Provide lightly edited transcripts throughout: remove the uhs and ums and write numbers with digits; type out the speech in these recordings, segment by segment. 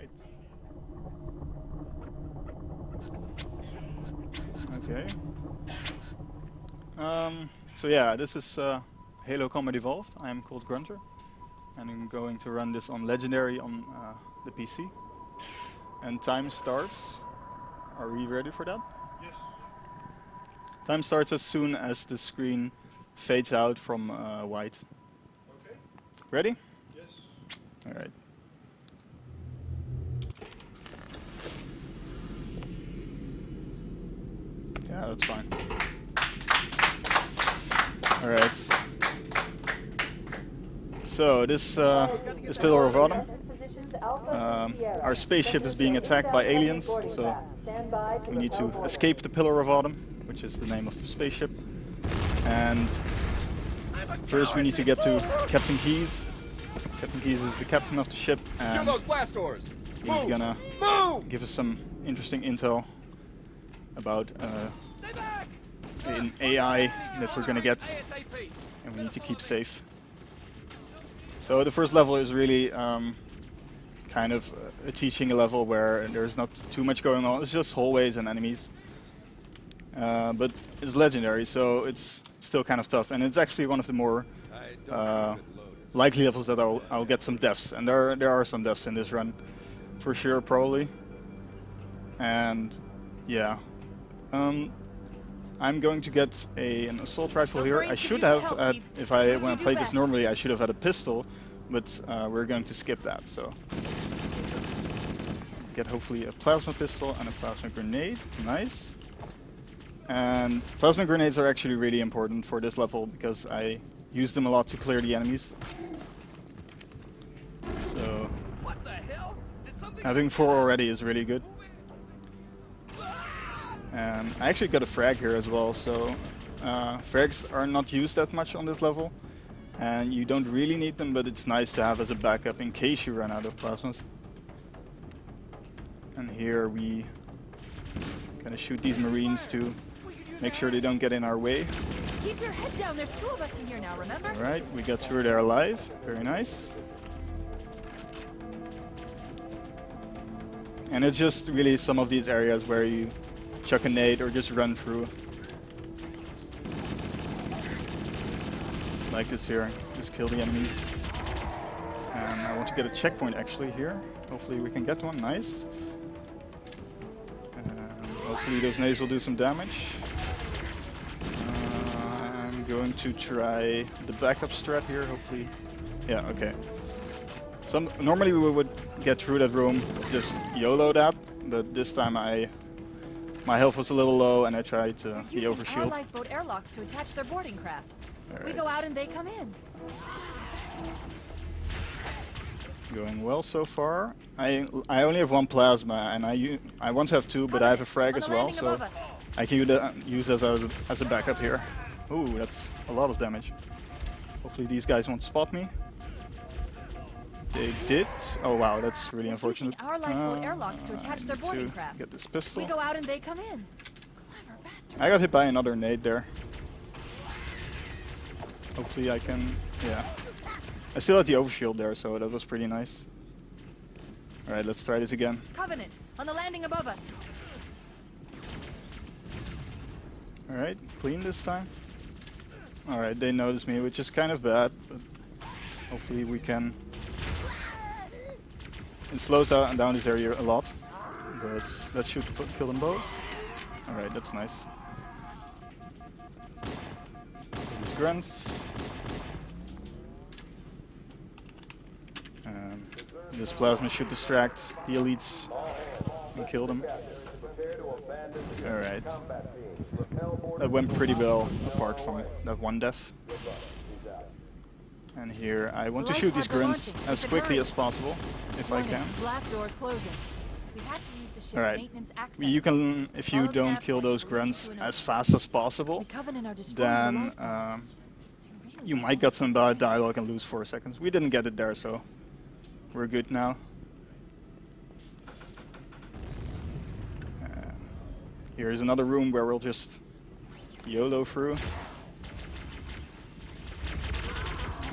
Alright. Okay. So yeah, this is Halo Combat Evolved. I'm ColdGrunter, and I'm going to run this on Legendary on the PC. And time starts. Are we ready for that? Yes. Time starts as soon as the screen fades out from white. Okay. Ready? Yes. Alright. Yeah, that's fine. Alright. So this Pillar of Autumn. Our spaceship is being attacked by aliens, so we need to escape the Pillar of Autumn, which is the name of the spaceship. And first we need to get to Captain Keyes. Captain Keyes is the captain of the ship, and he's gonna give us some interesting intel about an AI that we're gonna get, and we need to keep safe. So the first level is really kind of a teaching level where there's not too much going on. It's just hallways and enemies. But it's legendary, so it's still kind of tough, and it's actually one of the more likely levels that I'll get some deaths, and there are some deaths in this run, for sure, probably. And yeah, I'm going to get an assault rifle here. I should have, when I played this normally, I should have had a pistol, but we're going to skip that. So get hopefully a plasma pistol and a plasma grenade. Nice. And plasma grenades are actually really important for this level because I use them a lot to clear the enemies. So having 4 already is really good. And I actually got a frag here as well, so frags are not used that much on this level, and you don't really need them, but it's nice to have as a backup in case you run out of plasmas. And here we gonna shoot these marines to make sure they don't get in our way. Keep your head down, there's 2 of us in here now, remember? Alright, we got through there alive, very nice. And it's just really some of these areas where you chuck a nade or just run through. Like this here, just kill the enemies. And I want to get a checkpoint actually here. Hopefully we can get one, nice. And hopefully those nades will do some damage. I'm going to try the backup strat here, hopefully. Yeah, okay. Normally we would get through that room, just YOLO that, but this time my health was a little low and I tried to be overshield. Our lifeboat airlocks to attach their boarding craft. Right. We go out and they come in. Going well so far. I only have 1 plasma and I want to have 2, but I have a frag as well, so I can use that as a backup here. Ooh, that's a lot of damage. Hopefully these guys won't spot me. They did. Oh wow, that's really unfortunate. Our lifeboat airlocks to attach their boarding craft. Get this pistol. We go out and they come in. Clever bastard. I got hit by another nade there. Hopefully I can, yeah. I still had the overshield there, so that was pretty nice. Alright, let's try this again. Covenant, on the landing above us. Alright, clean this time. Alright, they noticed me, which is kind of bad, but hopefully we can. It slows down this area a lot, but that should kill them both. Alright, that's nice. These grunts. And this plasma should distract the elites and kill them. Alright. That went pretty well, apart from that 1 death. And here, I want to shoot these grunts as quickly as possible, if I can. Blast doors closing. We had to use the ship's maintenance access. You can, if you don't kill those grunts as fast as possible, then you might get some bad dialogue and lose 4 seconds. We didn't get it there, so we're good now. Here's another room where we'll just YOLO through.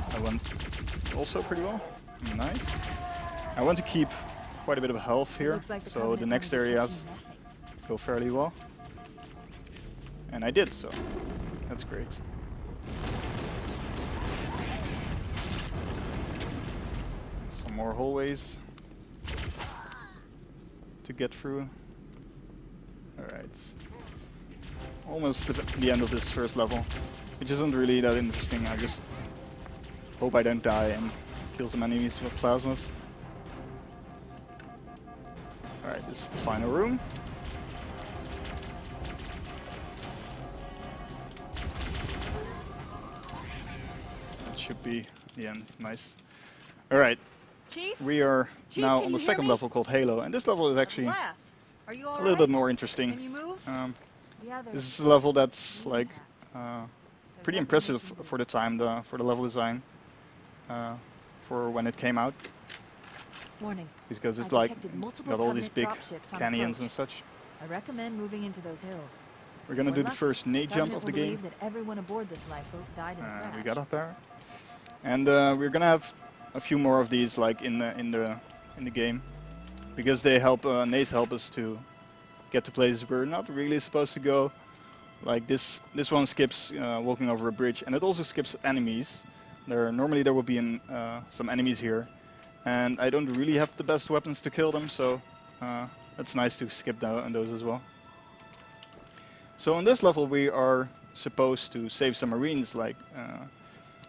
That went also pretty well. Nice. I want to keep quite a bit of health here, Looks like so the next areas go fairly well. And I did, so that's great. Some more hallways to get through. Alright. Almost the end of this first level, which isn't really that interesting. I just hope I don't die and kill some enemies with plasmas. Alright, this is the final room. That should be the end. Nice. Alright, Chief? we are Chief, now can on you the hear second me? level called Halo, and this level is actually Blast. Are you all a little bit right? more Can interesting. you move? Yeah, This is a level that's like pretty impressive for the time, for the level design, for when it came out, Warning. because it's I like detected multiple got all these big Covenant dropships on canyons approach. and such. I recommend moving into those hills. We're gonna We're do the lucky. first nade jump Covenant of the will game. believe that everyone aboard this lifeboat died in the crash. We got up there, and we're gonna have a few more of these like in the game, because they help nades help us to get to places we're not really supposed to go. Like this one skips walking over a bridge, and it also skips enemies. Normally there would be some enemies here, and I don't really have the best weapons to kill them, so it's nice to skip those as well. So on this level we are supposed to save some Marines. Like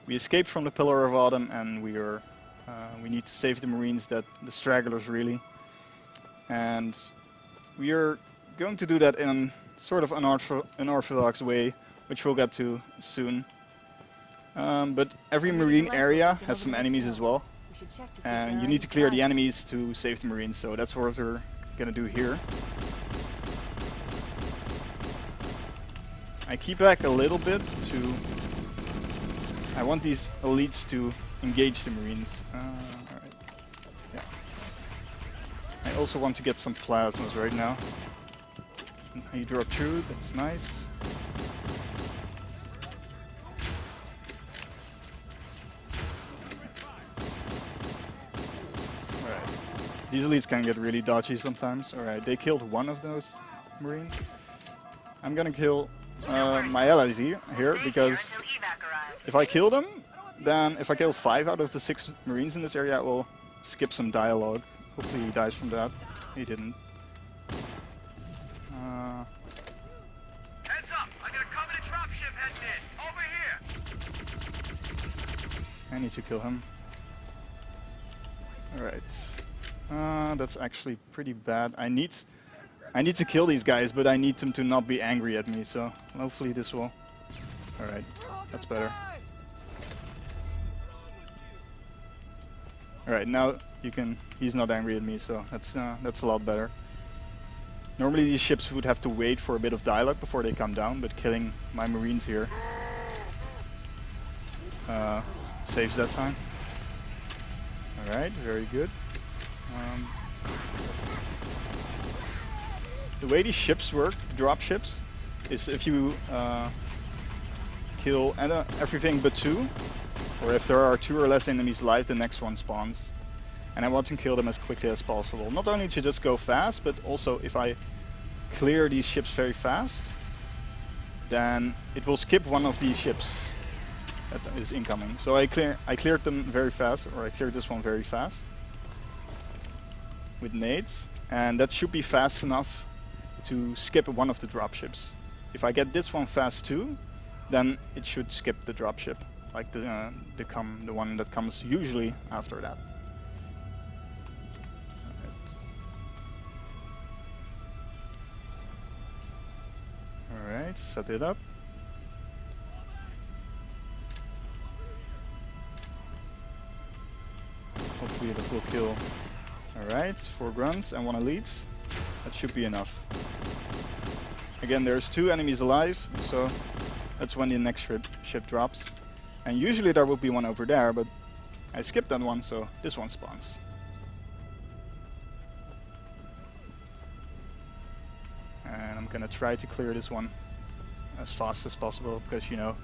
we escaped from the Pillar of Autumn, and we need to save the Marines, the stragglers really, and we are going to do that in sort of unorthodox way, which we'll get to soon. But every Marine area has some enemies as well, We should check to see if and there you are need any to clear the survivors. enemies to save the Marines, so that's what we're gonna do here. I keep back a little bit I want these elites to engage the Marines. Alright. Yeah. I also want to get some plasmas right now. You drop through, that's nice. Alright. These elites can get really dodgy sometimes. Alright, they killed one of those Marines. I'm gonna kill my allies here because if I kill them, then if I kill 5 out of the 6 Marines in this area, I will skip some dialogue. Hopefully he dies from that. He didn't. Heads up! I got a Covenant dropship heading in! Over here! I need to kill him. Alright. That's actually pretty bad. I need to kill these guys, but I need them to not be angry at me, so hopefully this will... Alright, that's better. Alright, now he's not angry at me, so that's a lot better. Normally these ships would have to wait for a bit of dialogue before they come down, but killing my Marines here saves that time. Alright, very good. The way these ships work, drop ships, is if you kill everything but 2, or if there are 2 or less enemies alive, the next one spawns. And I want to kill them as quickly as possible. Not only to just go fast, but also if I clear these ships very fast, then it will skip one of these ships that is incoming. So I cleared them very fast, or I cleared this one very fast with nades, and that should be fast enough to skip one of the dropships. If I get this one fast too, then it should skip the dropship, like the one that comes usually after that. Alright, set it up. Hopefully that will kill. Alright, 4 grunts and 1 elite. That should be enough. Again, there's 2 enemies alive, so that's when the next ship drops. And usually there will be one over there, but I skipped that one, so this one spawns. And I'm gonna try to clear this one as fast as possible, because you know,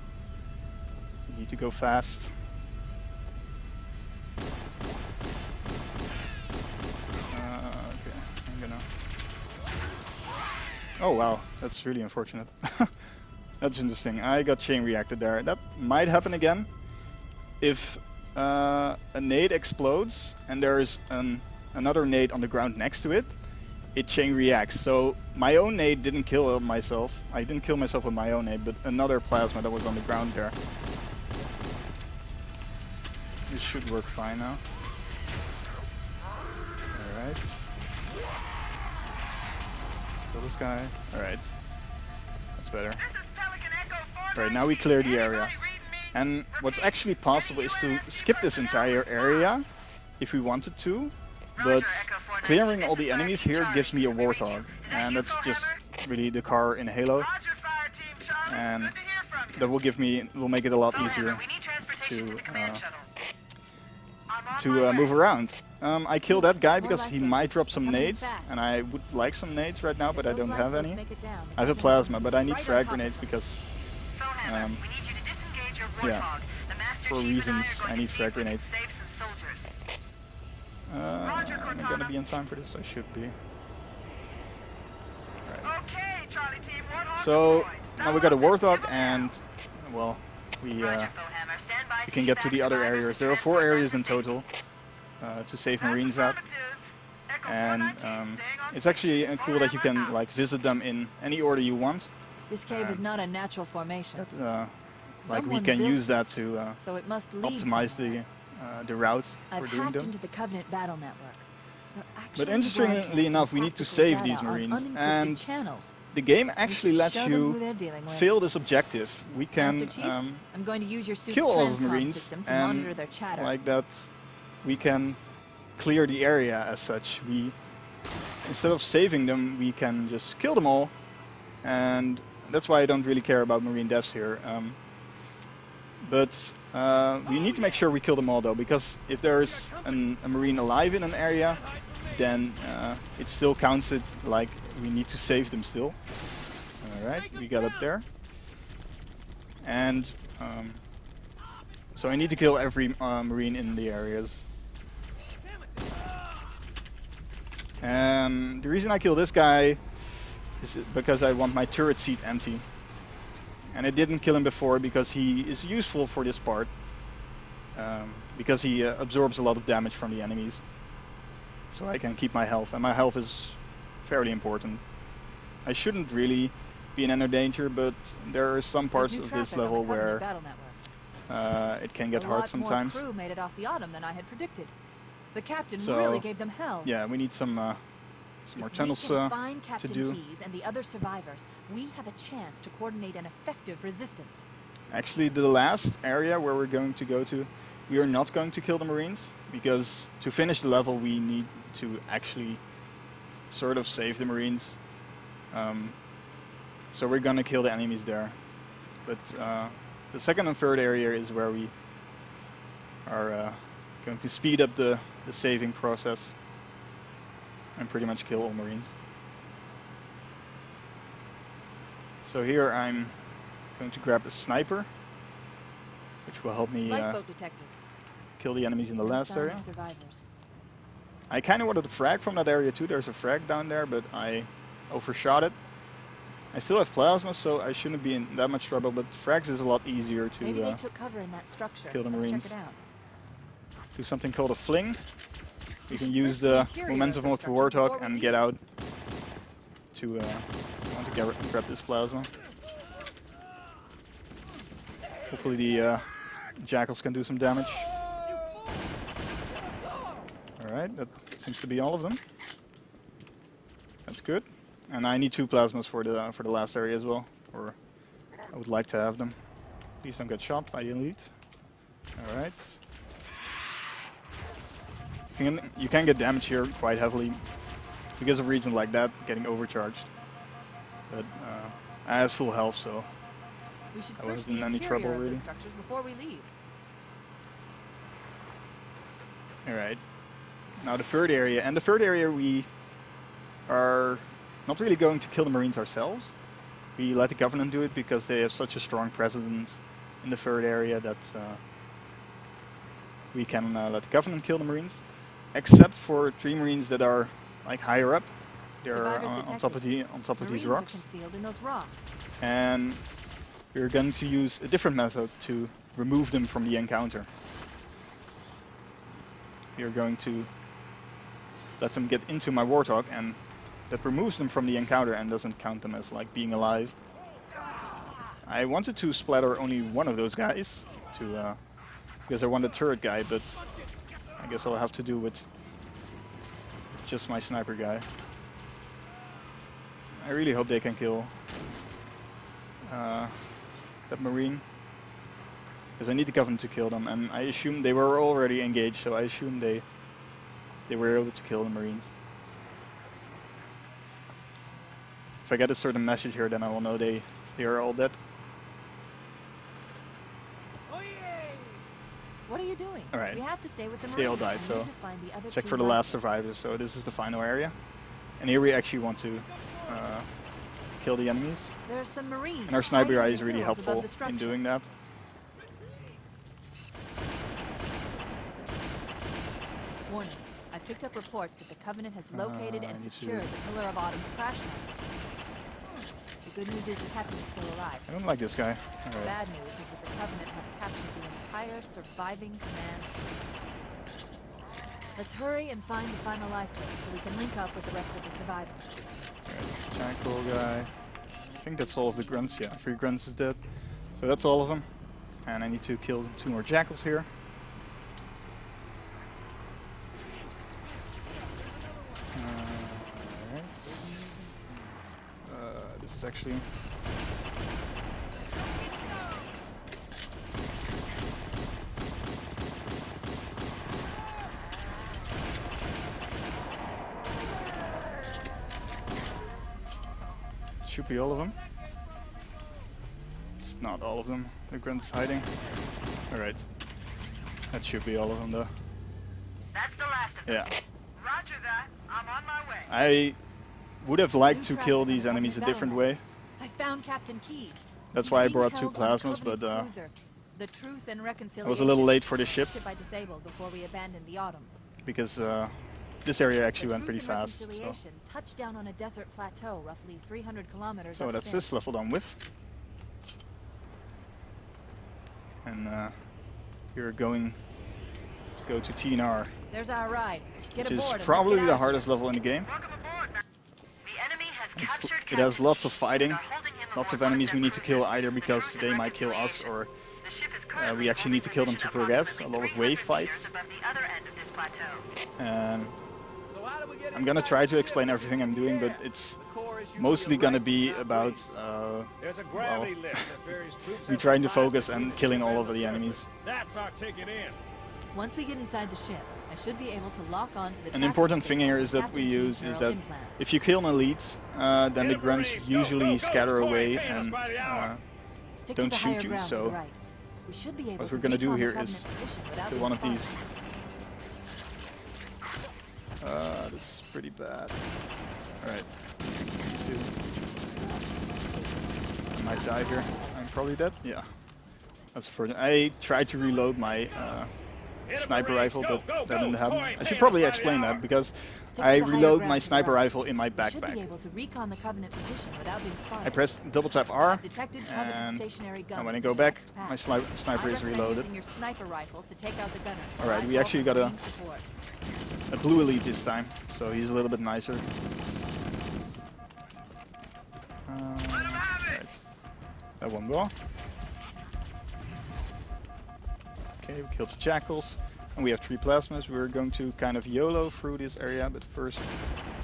you need to go fast. Oh wow, that's really unfortunate. That's interesting. I got chain reacted there. That might happen again if a nade explodes and there's another nade on the ground next to it. It chain reacts. So my own nade didn't kill myself. I didn't kill myself with my own nade, but another plasma that was on the ground there. This should work fine now. Alright. Let's kill this guy. Alright. That's better. Alright, now we clear the area. And what's actually possible is to skip this entire area if we wanted to. But clearing all the enemies here gives me a Warthog. And that's just really the car in Halo. And that will make it a lot easier to move around. I killed that guy because he might drop some nades, and I would like some nades right now, but I don't have any. I have a plasma, but I need frag grenades because, yeah, for reasons I need frag grenades. Am I gonna be in time for this? I should be. Right. So now we got a Warthog, and well, we can get to the other areas. There are 4 areas in total to save Marines at, and it's actually cool that you can like visit them in any order you want. This cave is not a natural formation. Like we can use that to so it must lead optimize the routes for doing them. into the Covenant battle network. But interestingly enough, we need to save these Marines, and the game actually lets you fail this objective. We can I'm going to use your kill all of the Marines, and like that, we can clear the area as such. Instead of saving them, we can just kill them all, and that's why I don't really care about Marine deaths here. But we need to make sure we kill them all though, because if there's a Marine alive in an area, then it still counts it like we need to save them still. Alright, we got up there. And so I need to kill every Marine in the areas. And the reason I kill this guy is because I want my turret seat empty. And I didn't kill him before because he is useful for this part. Because he absorbs a lot of damage from the enemies. So I can keep my health, and my health is fairly important. I shouldn't really be in any danger, but there are some parts of this level where it can get hard sometimes. More crew made it off the Autumn than I had predicted. The captain So, really gave them hell. Yeah, we need some more tunnels to do. Keyes and the other survivors, we have a chance to coordinate an effective resistance. Actually, the last area where we're going to go to, we are not going to kill the Marines, because to finish the level we need to actually sort of save the Marines. So we're gonna kill the enemies there. But the second and third area is where we are going to speed up the saving process and pretty much kill all Marines. So here I'm going to grab a sniper, which will help me kill the enemies in the last area. I kind of wanted a frag from that area too. There's a frag down there, but I overshot it. I still have plasma, so I shouldn't be in that much trouble, but frags is a lot easier to Maybe they took cover in that structure. Kill the Let's Marines. check it out. Do something called a fling. We can use the momentum of the Warthog and get out to want to grab this plasma. Hopefully the jackals can do some damage. Alright, that seems to be all of them. That's good. And I need 2 plasmas for the last area as well, or I would like to have them. Please don't get shot by the elite. Alright. You can get damage here quite heavily because of reasons like that, getting overcharged. But I have full health, so I wasn't in any trouble really. Before we leave. Alright. Now the third area, and the third area we are not really going to kill the Marines ourselves. We let the Covenant do it because they have such a strong presence in the third area that we can let the Covenant kill the Marines. Except for 3 Marines that are like higher up. They're Survivors on top of detected. these Marines are rocks, concealed in those rocks. and we're going to use a different method to remove them from the encounter. We're going to let them get into my Warthog, and that removes them from the encounter and doesn't count them as like being alive. I wanted to splatter only one of those guys to because I want a turret guy, but I guess I'll have to do with just my sniper guy. I really hope they can kill that Marine, because I need the Covenant to kill them, and I assume they were already engaged, so I assume they were able to kill the Marines. If I get a certain message here, then I will know they are all dead. What are you doing? All right. We have to stay with the Marines. They all died, We so need to find the other check two for the last left. survivors. So this is the final area, and here we actually want to kill the enemies. There are some Marines. And our sniper hiding guy in is the really hills above helpful the structure. in doing that. Warning. I picked up reports that the Covenant has located I and need secured to- the Pillar of Autumn's crash site. The good news is the captain is still alive. I don't like this guy. The Alright. bad news is that the Covenant have captured the entire surviving command. Let's hurry and find the final lifeboat so we can link up with the rest of the survivors. Alright, Jackal guy. I think that's all of the grunts. Yeah, 3 grunts is dead. So that's all of them. And I need to kill 2 more jackals here. Alright. This is actually... Should be all of them. It's not all of them. The grunt is hiding. Alright. That should be all of them though. That's the last of them. Yeah. Roger that. I'm on my way. I would have liked to New kill traffic these on enemies a Covenant different Battle way. I found Captain Keyes. That's He's why I being brought 2 held on a plasmas, but Covenant cruiser. The Truth and Reconciliation. I was a little late for this ship I disabled before we abandoned the Autumn. because this area actually The went pretty Truth and fast. So, Reconciliation touched down on a desert plateau roughly 300 kilometers so that's upstream. this level done with. And you're going to go to TNR, There's our ride. Get which is aboard and let's probably get out the of hardest level in the game. Welcome aboard. The enemy has captured It has Captain lots of Keyes fighting, and are holding him lots of aboard one enemies their we need to kill cruisers. either The because Truth they and might kill us or Reconciliation. The ship is currently we actually need to kill them to holding progress. A position lot of approximately wave 300 fights. meters above the other end of this plateau. And I'm gonna try to explain everything I'm doing, but it's mostly gonna be about well, me trying to focus and killing all of the enemies. That's our ticket in. Once we get inside the ship, I should be able to lock on to the An tracking important thing signal here is that Captain we Keyes' use is neural that implants. if you kill an elite, then the grunts usually scatter away and Stick don't to the shoot higher you, ground to so the right. We should be able what to we're gonna do recon the here Covenant is position without kill being one of spotted. these. This is pretty bad. Alright. I might die here. I'm probably dead. Yeah. That's for. I tried to reload my sniper rifle, but that didn't happen. I should probably explain that because Stick to I the higher reload ground my to the sniper right. rifle in my We should be backpack. able to recon the Covenant position without being spotted. I press double tap R, I've detected Covenant and stationary guns when I in go the back, next pass. my sniper I is recommend reloaded. using your sniper rifle to take out the gunners. All right, while we I actually call for got a- Marine support. A blue elite this time, so he's a little bit nicer. Right. That one go. Okay, we killed the jackals, and we have 3 plasmas. We're going to kind of YOLO through this area, but first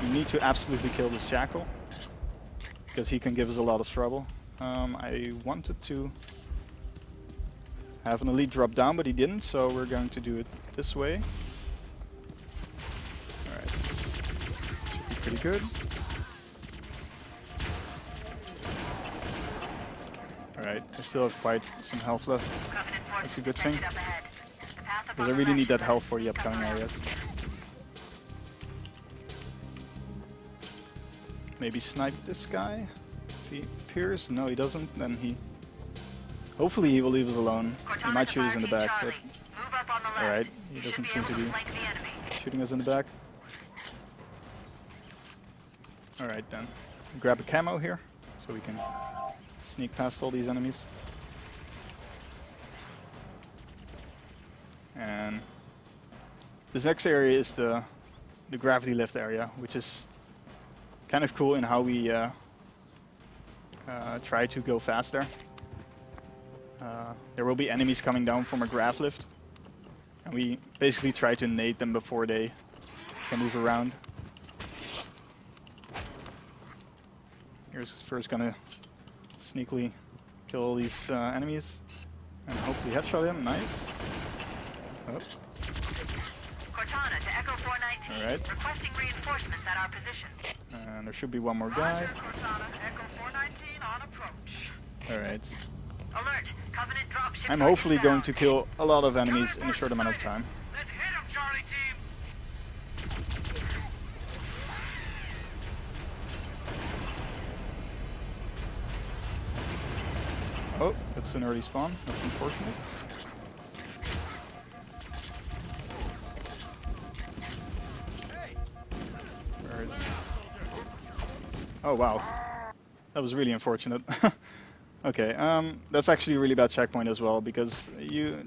we need to absolutely kill this jackal because he can give us a lot of trouble. I wanted to have an elite drop down, but he didn't, so we're going to do it this way. Alright, should be pretty good. Alright, I still have quite some health left. Covenant That's a forces good thing, detected up ahead. The path up because on I the really need that left health for the leads upcoming somewhere. areas. Maybe snipe this guy? If he appears? No, he doesn't. Then he... Hopefully he will leave us alone. He Cortana might to shoot us fire in the team back, Charlie. Move up on the left. Alright, he You should doesn't be seem able to be flank the enemy. shooting us in the back. Alright then. Grab a camo here, so we can sneak past all these enemies. And this next area is the gravity lift area, which is kind of cool in how we try to go faster. There will be enemies coming down from a grav lift, and we basically try to nade them before they can move around. Here's first gonna sneakily kill all these enemies and hopefully headshot him. Nice. Oh. Cortana to Echo 419. All right. Requesting reinforcements at our position. And there should be one more guy. Cortana, Echo 419 on approach. Alright. Alert, Covenant dropship. I'm hopefully going to kill a lot of enemies in a short amount of time. Let's hit him, Charlie team. Oh, that's an early spawn. That's unfortunate. Where is... Oh wow. That was really unfortunate. Okay, that's actually a really bad checkpoint as well, because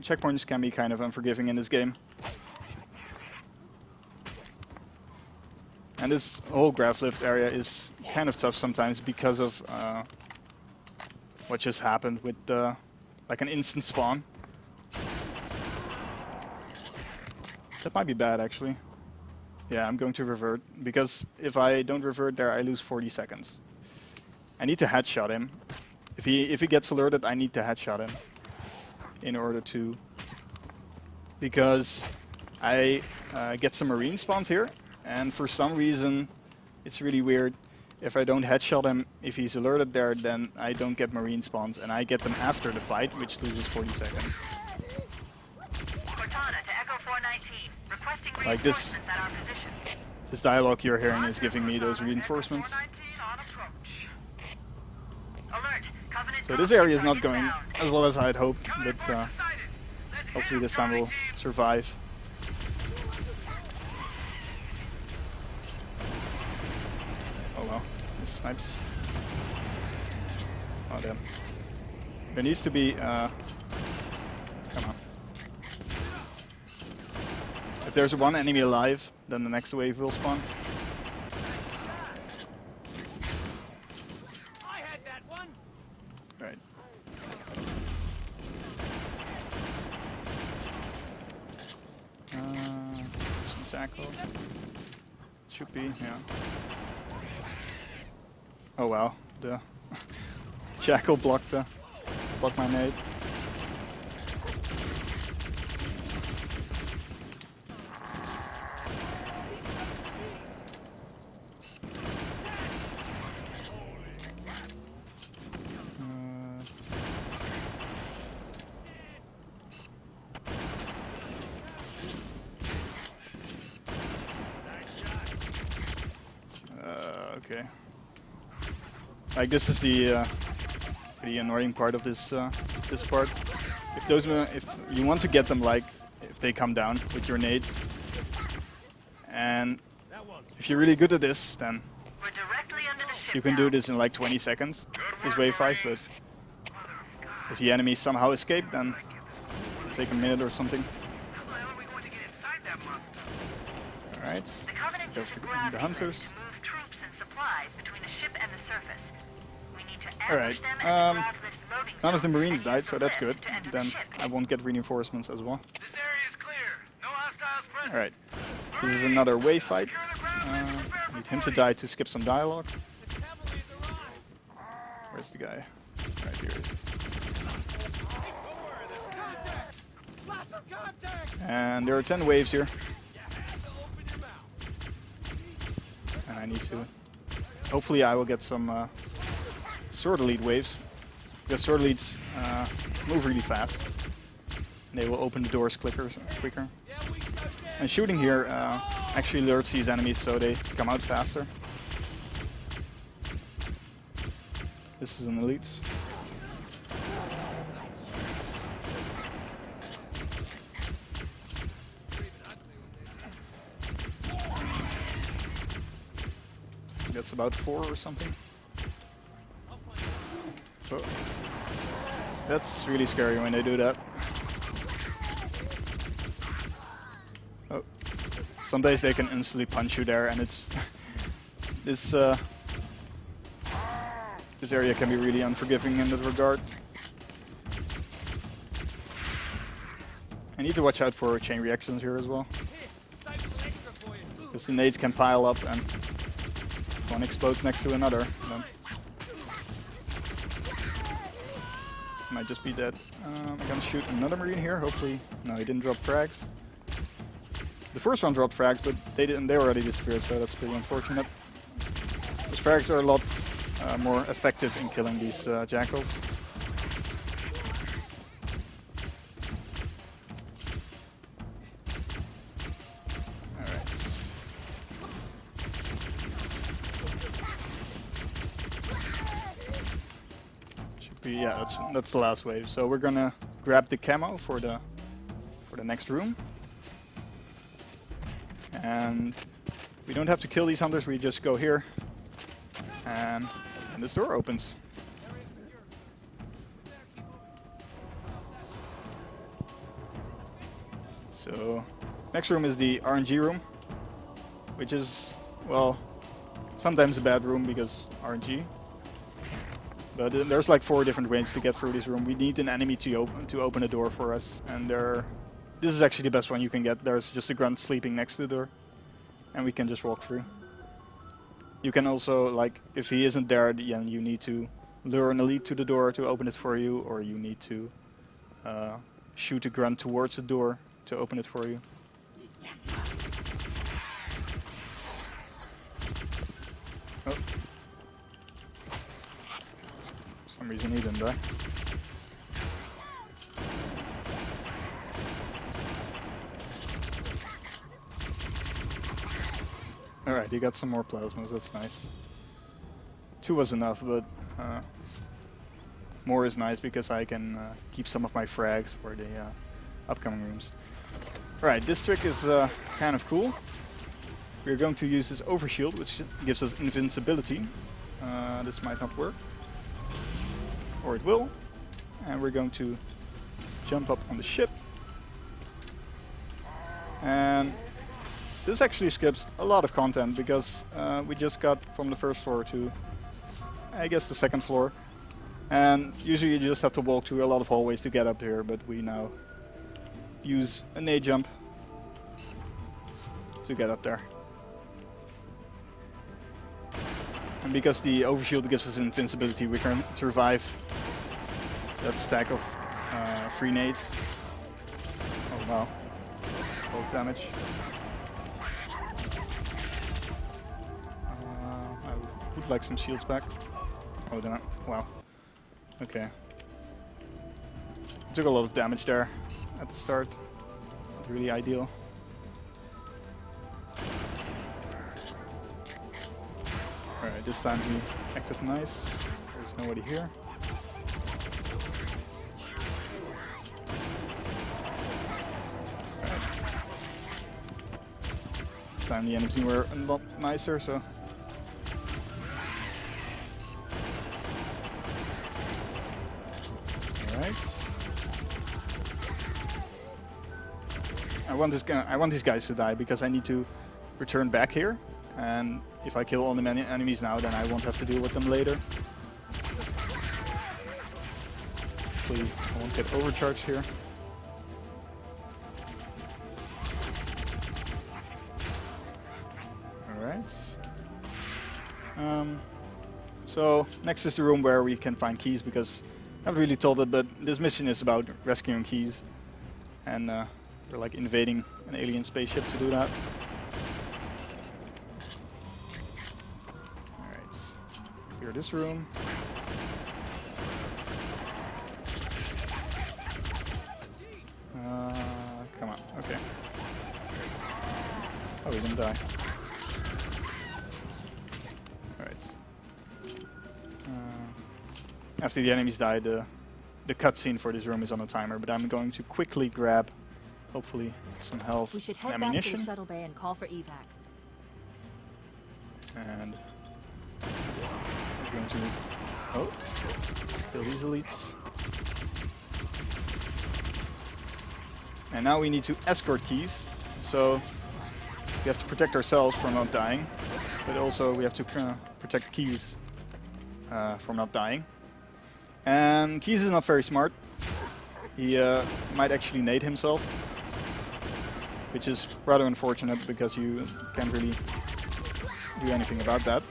checkpoints can be kind of unforgiving in this game. And this whole grav lift area is kind of tough sometimes because of what just happened with like an instant spawn. That might be bad actually. Yeah, I'm going to revert, because if I don't revert there I lose 40 seconds. I need to headshot him. If he gets alerted, I need to headshot him in order to, because I get some marine spawns here, and for some reason it's really weird. If I don't headshot him, if he's alerted there, then I don't get marine spawns, and I get them after the fight, which loses 40 seconds. Cortana to Echo 419. Requesting Like this. reinforcements at our position. This dialogue you're hearing is giving me those reinforcements. Alert, Covenant So this area is not going as well as I'd hoped, but hopefully this time we'll survive. Oh well, this snipes. Oh damn. There needs to be, come on. If there's one enemy alive, then the next wave will spawn. Right. Some jackal. Should be, yeah. Oh wow, the jackal blocked my nade. Okay. Like this is the annoying part of this this part. If you want to get them, like if they come down with your nades, and if you're really good at this, then We're directly under the ship you can now. do this in like 20 seconds. This wave 5, but if the enemy somehow escape, then it'll take a minute or something. Alright. The Covenant Go uses for gravity the hunters. to move troops and supplies between the ship and the surface. We need to Alright, ambush them at the grav lift's loading none of the zone marines and died, use so the that's good. lift to enter the Then ship. I won't get reinforcements as well. This area is clear. No hostiles present. Alright, this is another wave fight. Need him to die to skip some dialogue. Where's the guy? Right here he is. And there are 10 waves here. And I need to... Hopefully I will get some sword elite waves. Because sword elites move really fast. And they will open the doors quicker. And shooting here actually alerts these enemies so they come out faster. This is an elite. that's about 4 or something. Oh. That's really scary when they do that. Oh. Some days they can instantly punch you there, and it's this this area can be really unforgiving in that regard. I need to watch out for chain reactions here as well, because the nades can pile up and one explodes next to another. Then might just be dead. I'm gonna shoot another marine here. Hopefully, no, he didn't drop frags. The first one dropped frags, but they didn't. They already disappeared, so that's pretty unfortunate. Those frags are a lot more effective in killing these jackals. Yeah, that's the last wave. So we're gonna grab the camo for the next room, and we don't have to kill these hunters. We just go here, and this door opens. So next room is the RNG room, which is, well, sometimes a bad room because RNG. But there's like 4 different ways to get through this room. We need an enemy to open a door for us, and this is actually the best one you can get. There's just a grunt sleeping next to the door, and we can just walk through. You can also, like, if he isn't there, then you need to lure an elite to the door to open it for you, or you need to shoot a grunt towards the door to open it for you. Oh. For some reason he didn't die. Alright, you got some more plasmas, that's nice. 2 was enough, but more is nice because I can keep some of my frags for the upcoming rooms. Alright, this trick is kind of cool. We're going to use this overshield, which gives us invincibility. This might not work. Or it will. And we're going to jump up on the ship. And this actually skips a lot of content because we just got from the first floor to, I guess, the second floor. And usually you just have to walk through a lot of hallways to get up here, but we now use a nade jump to get up there. And because the overshield gives us invincibility, we can survive that stack of free nades. Oh wow, that's a lot of damage. I would like some shields back. Oh damn, wow. Okay. Took a lot of damage there at the start. Not really ideal. Alright, this time he acted nice. There's nobody here. Alright. This time the enemies were a lot nicer, so. Alright. I want these guys to die because I need to return back here. And if I kill all the many enemies now, then I won't have to deal with them later. Hopefully I won't get overcharged here. Alright. So next is the room where we can find keys, because I haven't really told it, but this mission is about rescuing keys. And we're like invading an alien spaceship to do that. Clear this room. Come on, okay. Oh, we didn't die. Alright. After the enemies die, the cutscene for this room is on a timer, but I'm going to quickly grab, hopefully, some health We should head and ammunition. back to the shuttle bay and call for evac. And going to kill these elites. And now we need to escort keys. So we have to protect ourselves from not dying, but also we have to protect keys from not dying. And Keys is not very smart. He might actually nade himself, which is rather unfortunate because you can't really do anything about that.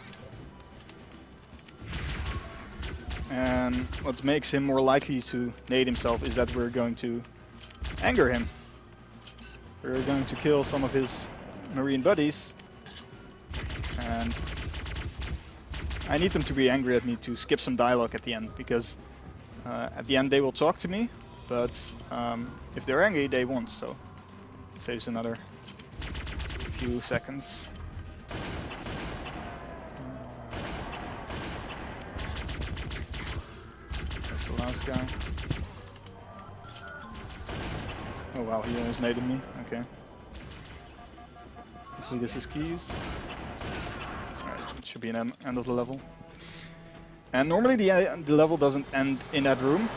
And what makes him more likely to nade himself is that we're going to anger him. We're going to kill some of his marine buddies, and I need them to be angry at me to skip some dialogue at the end, because at the end they will talk to me, but if they're angry they won't, so it saves another few seconds. That's the last guy. Oh wow, he almost naded me. Okay. Hopefully this is Keys. Alright, it should be an end of the level. And normally the level doesn't end in that room.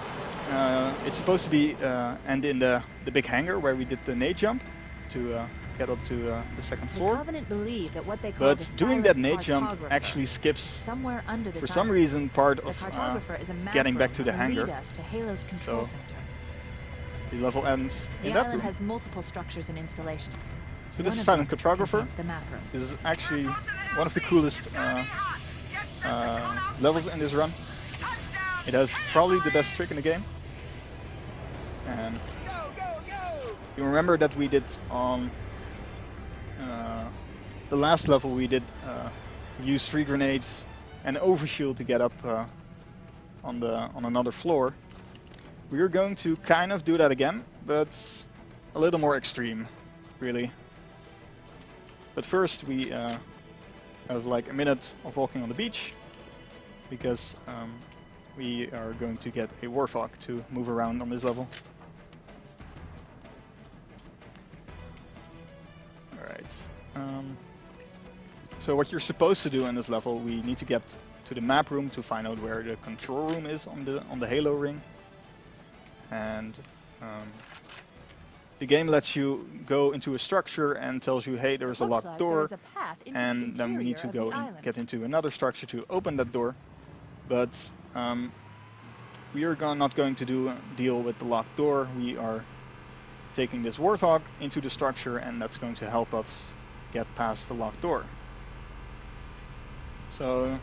It's supposed to be end in the big hangar where we did the nade jump to get up to the second floor. The Covenant believe that what they call But doing that nade jump actually skips, somewhere under for some reason, part of getting back to the hangar. To Halo's control So center. the level ends The in that island room. has multiple structures and installations. So this One is of Silent them Cartographer. contains the map room. This is actually one of the coolest levels in this run. It has probably the best trick in the game. And you remember that we did on the last level, we did use 3 grenades and overshield to get up on another floor. We are going to kind of do that again, but a little more extreme, really. But first we have like a minute of walking on the beach, because we are going to get a Warthog to move around on this level. Alright. So what you're supposed to do in this level, we need to get to the map room to find out where the control room is on the Halo ring. And the game lets you go into a structure and tells you, hey, there's a locked door, and then we need to go and get into another structure to open that door. But we are not going to deal with the locked door. We are taking this Warthog into the structure, and that's going to help us get past the locked door. So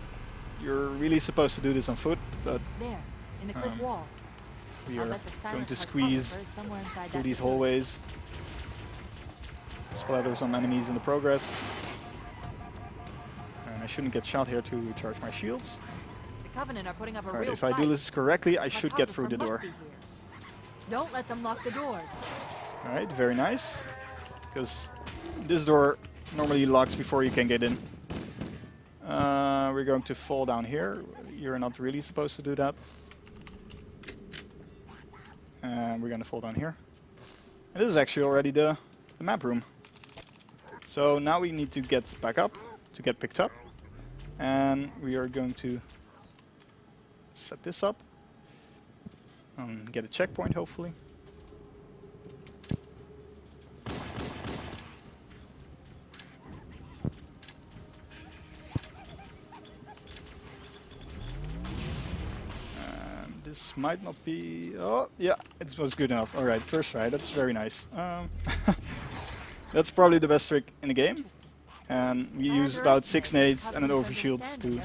you're really supposed to do this on foot, but There, in the cliff wall. we I'll are bet the going silent to squeeze cartographer is somewhere inside through that these facility. hallways, splatter some enemies in the progress. And I shouldn't get shot here to recharge my shields. The Covenant are putting up a Alright, real if I do fight. this correctly, I should get through the Cartographer door. must be here. Don't let them lock the doors. Alright, very nice. Because this door normally locks before you can get in. We're going to fall down here. You're not really supposed to do that. And we're going to fall down here. And this is actually already the map room. So now we need to get back up to get picked up. And we are going to set this up. And get a checkpoint, hopefully. This might not be... Oh, yeah, it was good enough. Alright, first try. That's very nice. That's probably the best trick in the game. And we use about 6 nades and an overshield to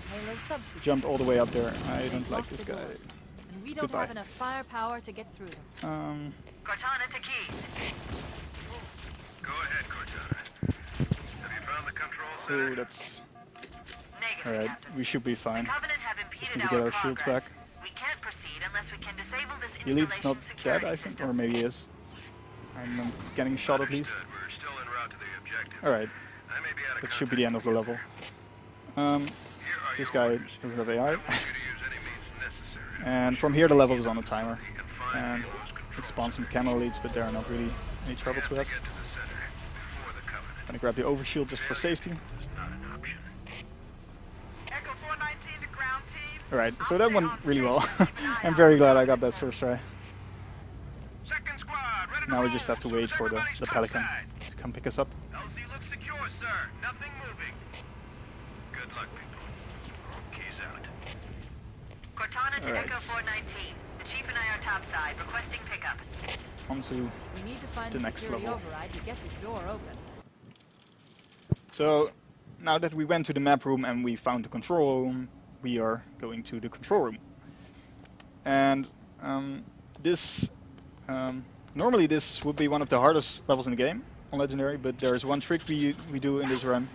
jump all the way up there. I don't like this guy. And we don't Goodbye. have enough firepower to get through them. Cortana to Keys. Go ahead, Cortana. Have you found the control center? So that's... Negative, Alright, Captain. we should be fine. Covenant have Just impeded need to get our shields progress. back. We can't proceed unless we can disable this The elite's not installation dead, security I think, system. or maybe he is. I'm getting shot at least. We're still en route to the objective. Alright, I may be out of that should be the end of the level. This guy doesn't have AI. And from here the level is on a timer. And it spawns some camo elites, but they're not really any trouble to us. Gonna grab the overshield just for safety. Echo 419 to ground team. Alright, so that went really well. I'm very glad I got that first try. Second squad, ready to Now we roll. just have to wait Choose for the everybody's Pelican topside. to come pick us up. LZ looks secure, sir. Nothing moving. Good luck, people. Keys out. Cortana to Alright. Echo 419. The Chief and I are topside, requesting pickup. On to We need to find the the next security level. override to get this door open. So now that we went to the map room and we found the control room, we are going to the control room. And this normally this would be one of the hardest levels in the game on Legendary, but there's one trick we do in this run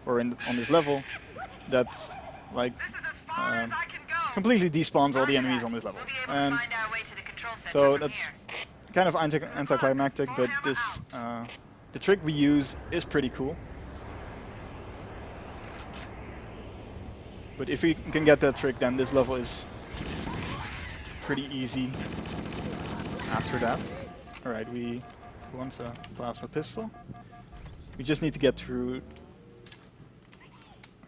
or on this level that like completely despawns all the enemies on this level. We'll be able And to find our way to the control center so from that's here. kind of anticlimactic, but this the trick we use is pretty cool. But if we can get that trick, then this level is pretty easy after that. Alright, we want a plasma pistol. We just need to get through.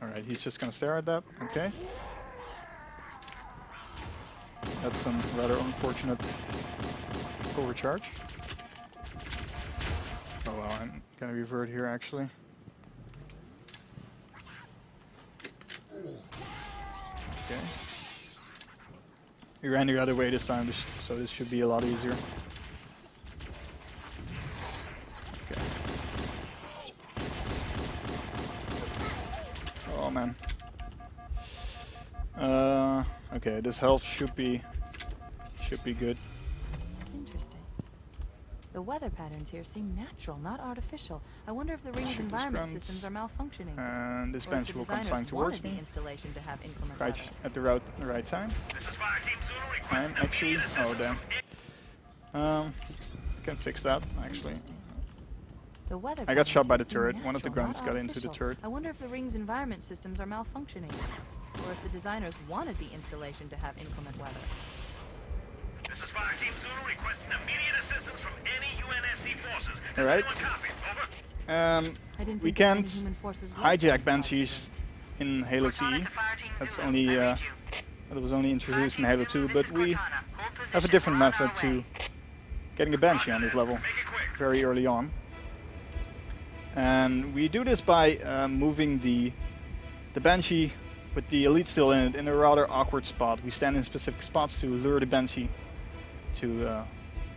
Alright, he's just gonna stare at that. Okay. That's some rather unfortunate overcharge. Oh well, I'm gonna revert here actually. Okay. We ran the other way this time, so this should be a lot easier. Okay. Oh man. Okay, this health should be good. Interesting. The weather patterns here seem natural, not artificial. I wonder if the ring's Shoot the environment scrums. systems are malfunctioning. And this Or if bench the will come designers flying towards wanted the me. installation to have inclement Right weather. at the right time. This is Fire Team Zulu I'm requesting actually. immediate Oh assistance damn. Can fix that actually. Interesting. The weather I got patterns shot by here the seem turret. One of the natural, grunts not got into the artificial. turret. I wonder if the ring's environment systems are malfunctioning. Or if the designers wanted the installation to have inclement weather. This is Fire Team Zulu requesting immediate assistance from any UNSC forces. Does Alright. anyone copy? Over. I didn't We think there were any can't human forces left in hijack this banshees in Halo Cortana CE. to Fire Team That's Zulu. only I read you. that was only introduced in Fire Halo Team 2, Zulu, but this is we Cortana. Hold have a position. different We're on method our to way. getting a banshee on this level Make it quick. very early on. And we do this by moving the banshee with the elite still in it in a rather awkward spot. We stand in specific spots to lure the banshee to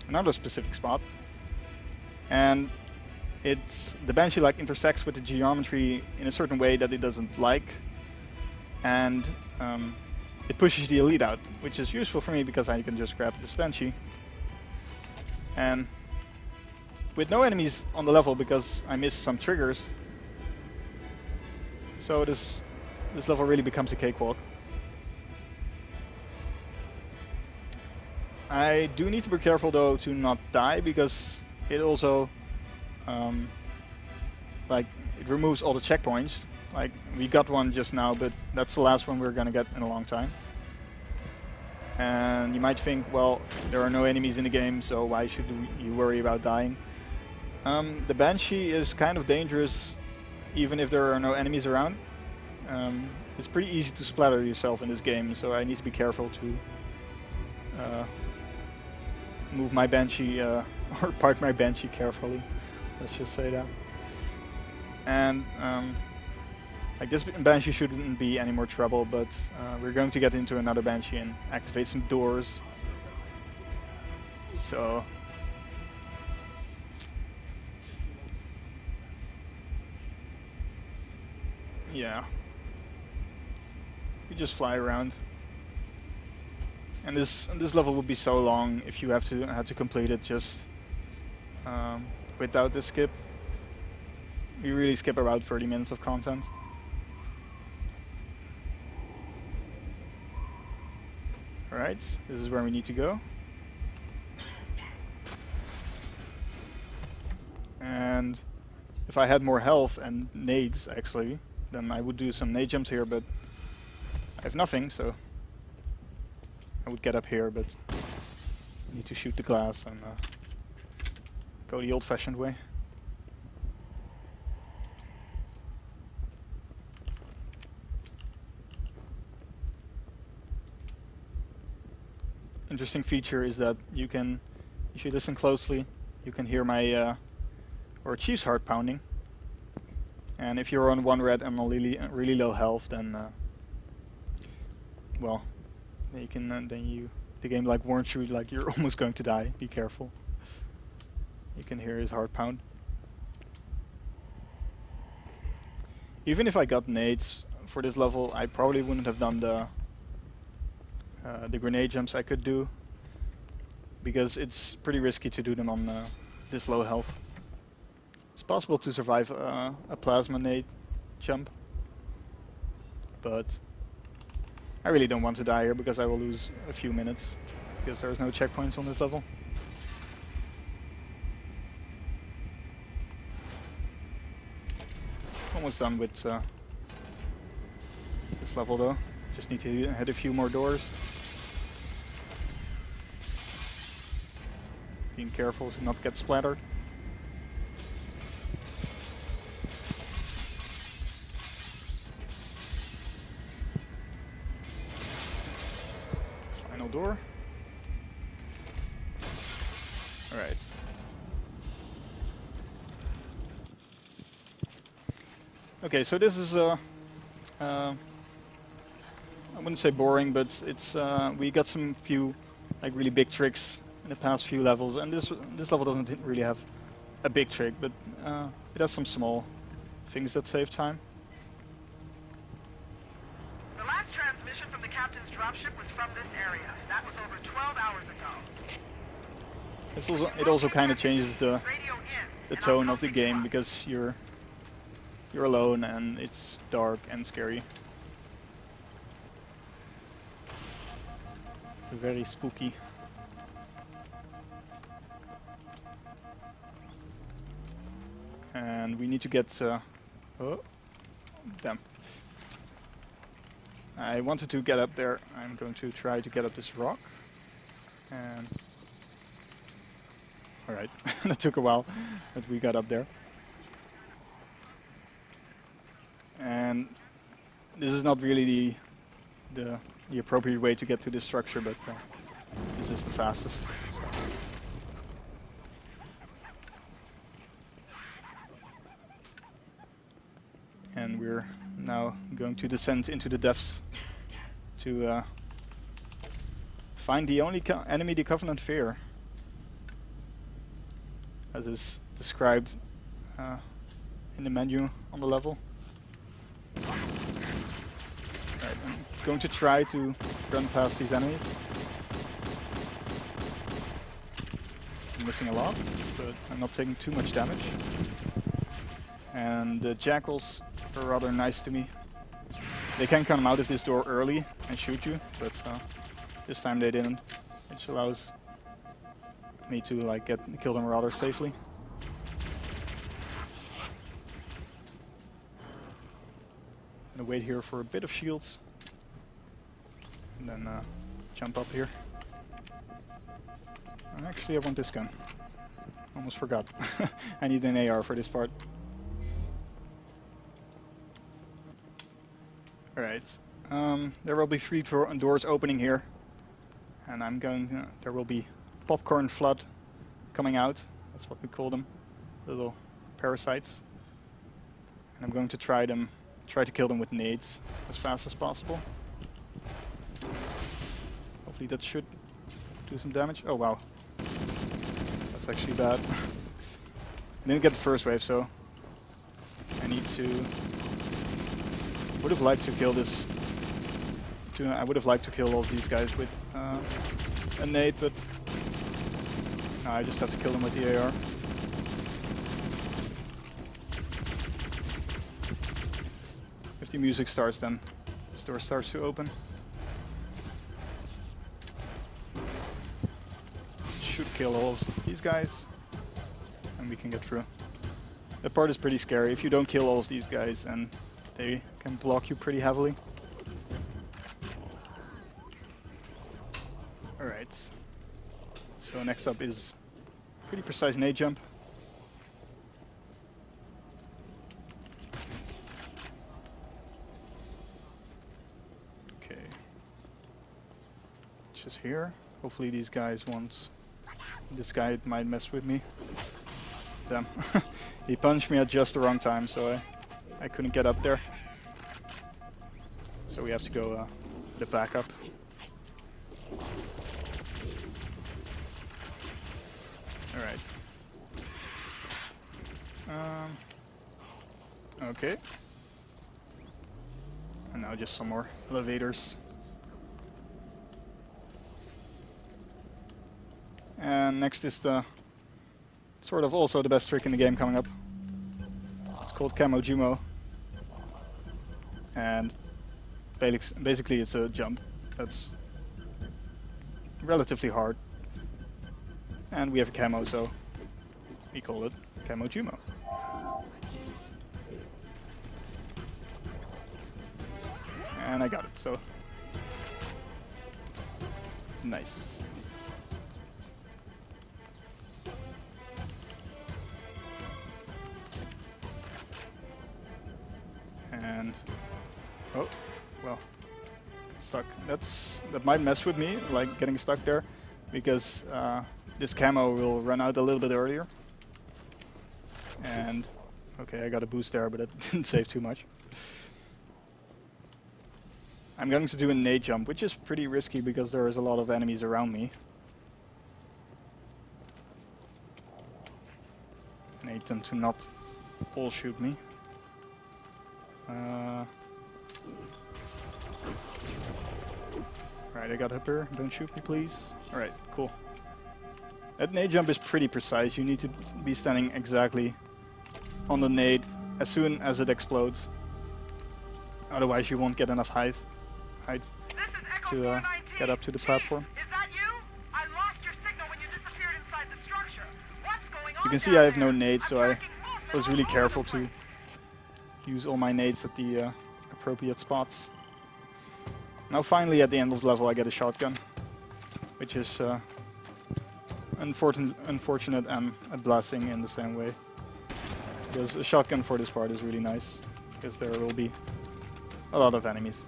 another specific spot, and the banshee like intersects with the geometry in a certain way that it doesn't like, and it pushes the elite out, which is useful for me because I can just grab this banshee. And with no enemies on the level because I missed some triggers, so this level really becomes a cakewalk. I do need to be careful though to not die because it also like it removes all the checkpoints. Like we got one just now, but that's the last one we're gonna get in a long time. And you might think, well, there are no enemies in the game, so why should you worry about dying? The Banshee is kind of dangerous even if there are no enemies around. It's pretty easy to splatter yourself in this game, so I need to be careful to move my Banshee or park my Banshee carefully. Let's just say that. And like this Banshee shouldn't be any more trouble, but we're going to get into another Banshee and activate some doors. So yeah, we just fly around, and this level would be so long if you had to complete it just without the skip. We really skip about 30 minutes of content. Alright, this is where we need to go. And if I had more health and nades actually, then I would do some nade jumps here, but I have nothing, so I would get up here, but I need to shoot the glass and go the old-fashioned way. interesting feature is that you can, if you listen closely, you can hear my or Chief's heart pounding. And if you're on 1 red and on really low health, then well, you can the game like warns you like you're almost going to die. Be careful. You can hear his heart pound. Even if I got nades for this level, I probably wouldn't have done the grenade jumps I could do, because it's pretty risky to do them on this low health. It's possible to survive a plasma nade jump, but I really don't want to die here because I will lose a few minutes, because there's no checkpoints on this level. Almost done with this level though. Just need to hit a few more doors. Being careful to not get splattered. Final door. Alright. Okay, so this is I wouldn't say boring, but it's we got some few like really big tricks in the past few levels, and this level doesn't really have a big trick, but it has some small things that save time. The last transmission from the captain's dropship was from this area. That was over 12 hours ago. It also kind of changes the Radio in, and tone I'll of the come pick you game, up. because you're alone and it's dark and scary. Very spooky. And we need to get oh, damn. I wanted to get up there. I'm going to try to get up this rock. And alright, that took a while, but we got up there. And this is not really the appropriate way to get to this structure, but this is the fastest. So. And we're now going to descend into the depths to find the only enemy the Covenant fear, as is described in the menu on the level. Right, I'm going to try to run past these enemies. I'm missing a lot, but I'm not taking too much damage. And the jackals are rather nice to me. They can come out of this door early and shoot you, but this time they didn't, which allows me to like kill them rather safely. Gonna wait here for a bit of shields, and then jump up here. And actually, I want this gun. Almost forgot. I need an AR for this part. Alright. There will be 3 doors opening here, and I'm going. There will be popcorn flood coming out. That's what we call them, little parasites. And I'm going to try to kill them with nades as fast as possible. Hopefully that should do some damage. Oh wow, that's actually bad. I didn't get the first wave, so I need to. Would have liked to kill this. I would have liked to kill all of these guys with a nade, but no, I just have to kill them with the AR. If the music starts, then this door starts to open. Should kill all of these guys, and we can get through. That part is pretty scary. If you don't kill all of these guys, and they can block you pretty heavily. Alright. So next up is pretty precise nade jump. Okay. Just here. Hopefully these guys won't. This guy might mess with me. Damn. He punched me at just the wrong time, so I couldn't get up there. So we have to go the backup. Alright. Okay. And now just some more elevators. And next is the sort of also the best trick in the game coming up. It's called Camo Jumo. And basically it's a jump that's relatively hard. And we have a camo, so we call it Camo Jumo. And I got it, so nice. And oh, well, stuck. That might mess with me, like getting stuck there, because this camo will run out a little bit earlier. And okay, I got a boost there, but it didn't save too much. I'm going to do a nade jump, which is pretty risky because there is a lot of enemies around me. I need them to not all shoot me. Right, I got up here. Don't shoot me, please. Alright, cool. That nade jump is pretty precise. You need to be standing exactly on the nade as soon as it explodes. Otherwise you won't get enough height to get up to the platform. Is that you? I lost your signal when you disappeared inside the structure. What's going on? You can see I have no nades, so I was really careful to use all my nades at the appropriate spots. Now finally at the end of the level I get a shotgun, which is unfortunate and a blessing in the same way. Because a shotgun for this part is really nice, because there will be a lot of enemies.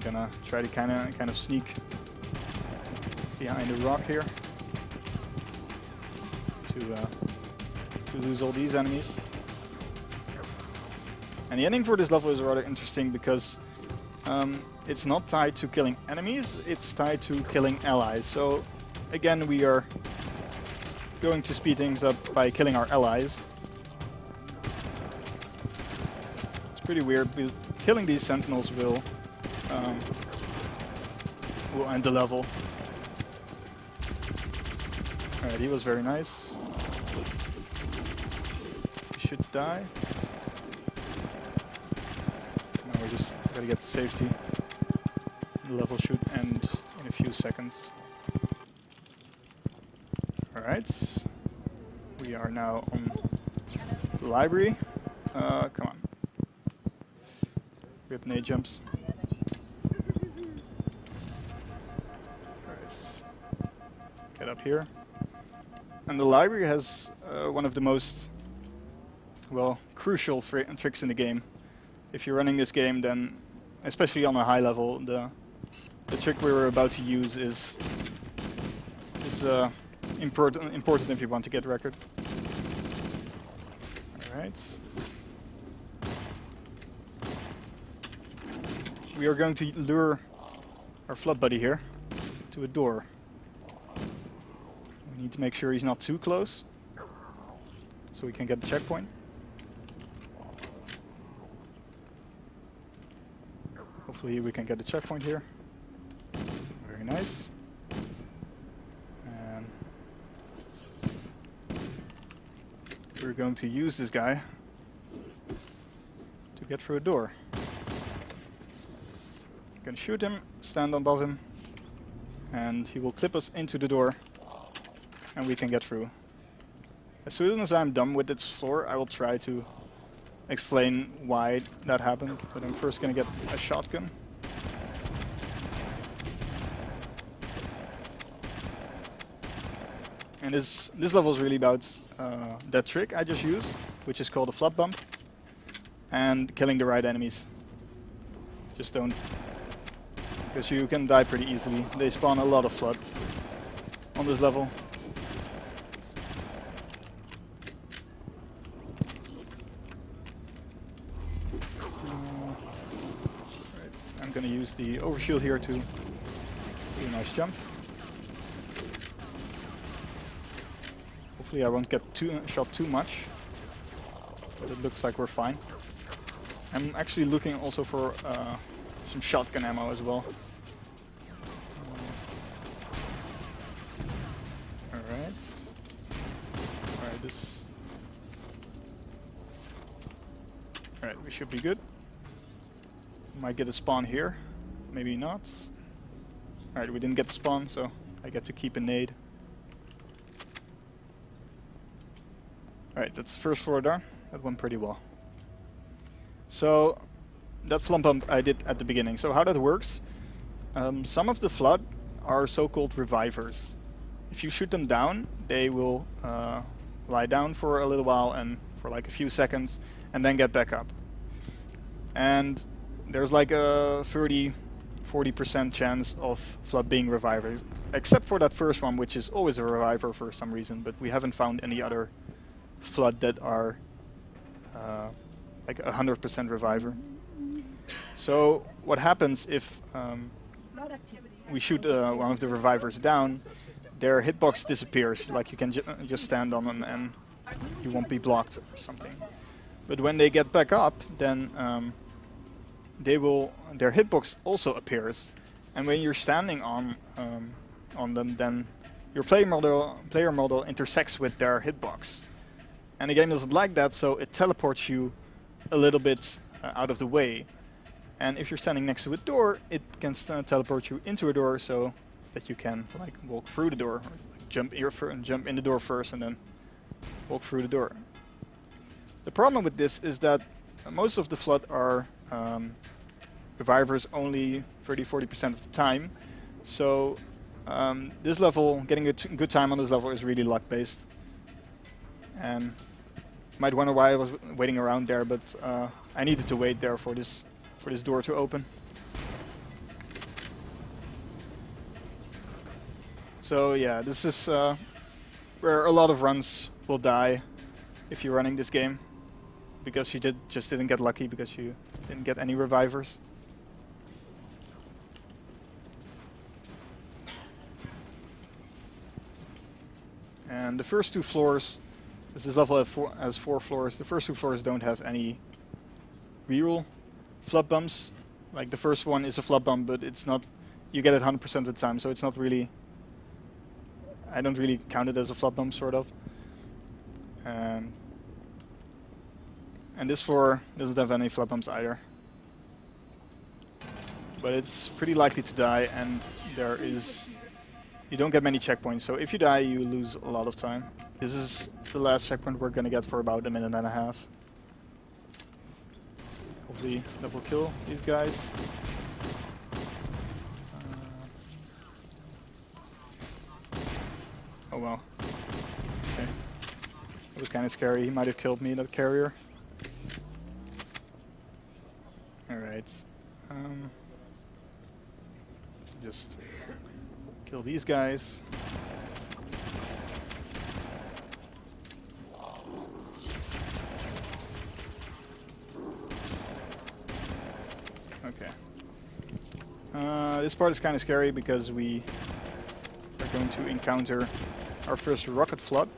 I'm gonna try to kind of sneak behind the rock here to lose all these enemies. And the ending for this level is rather interesting because it's not tied to killing enemies, it's tied to killing allies. So again we are going to speed things up by killing our allies. It's pretty weird because killing these sentinels will end the level. Alright, he was very nice. He should die. Now we're just gotta get to safety. The level should end in a few seconds. Alright. We are now on the library. Come on. We have nade jumps. Get up here. And the library has one of the most, well, crucial tricks in the game. If you're running this game, then, especially on a high level, the trick we were about to use is important if you want to get record. Alright. We are going to lure our flood buddy here to a door. We need to make sure he's not too close, so we can get the checkpoint. Hopefully we can get the checkpoint here. Very nice. And we're going to use this guy to get through a door. I'm gonna shoot him, stand above him, and he will clip us into the door. And we can get through. As soon as I'm done with this floor, I will try to explain why that happened. But I'm first gonna get a shotgun. And this level is really about that trick I just used, which is called a flood bump. and killing the right enemies. Just don't, because you can die pretty easily. They spawn a lot of flood on this level. Right, I'm gonna use the overshield here to do a nice jump. Hopefully I won't get shot too much, but it looks like we're fine. I'm actually looking also for some shotgun ammo as well. Alright. Alright, this... Alright, we should be good. Might get a spawn here. Maybe not. Alright, we didn't get the spawn, so I get to keep a nade. Alright, that's the first floor done. That went pretty well. So, that flood bump I did at the beginning. So how that works, some of the flood are so-called revivers. If you shoot them down, they will lie down for a little while and for like a few seconds and then get back up. And there's like a 30-40% chance of flood being revivers, except for that first one, which is always a reviver for some reason, but we haven't found any other flood that are like 100% reviver. So what happens if we shoot one of the revivers down, their hitbox disappears, like you can just stand on them and you won't be blocked or something. But when they get back up, then their hitbox also appears, and when you're standing on them, then your player model intersects with their hitbox. And the game doesn't like that, so it teleports you a little bit out of the way. And if you're standing next to a door, it can teleport you into a door so that you can like walk through the door, or like, jump in the door first and then walk through the door. The problem with this is that most of the flood are revivers only 30-40% of the time. So this level, getting a good time on this level is really luck based. And you might wonder why I was waiting around there, but I needed to wait there for this door to open. So yeah, this is where a lot of runs will die if you're running this game, because you just didn't get lucky because you didn't get any revivers. And the first two floors, this level has four floors. The first two floors don't have any real flood bumps. Like the first one is a flood bump, but it's not. You get it 100% of the time, so it's not really. I don't really count it as a flood bump, sort of. And this floor doesn't have any flood bumps either. But it's pretty likely to die, and you don't get many checkpoints, so if you die you lose a lot of time. This is the last checkpoint we're gonna get for about a minute and a half. Hopefully that will kill these guys. Oh well. Okay. It was kind of scary. He might have killed me, that carrier. Alright. Just kill these guys. Okay. This part is kind of scary because we are going to encounter our first rocket flood.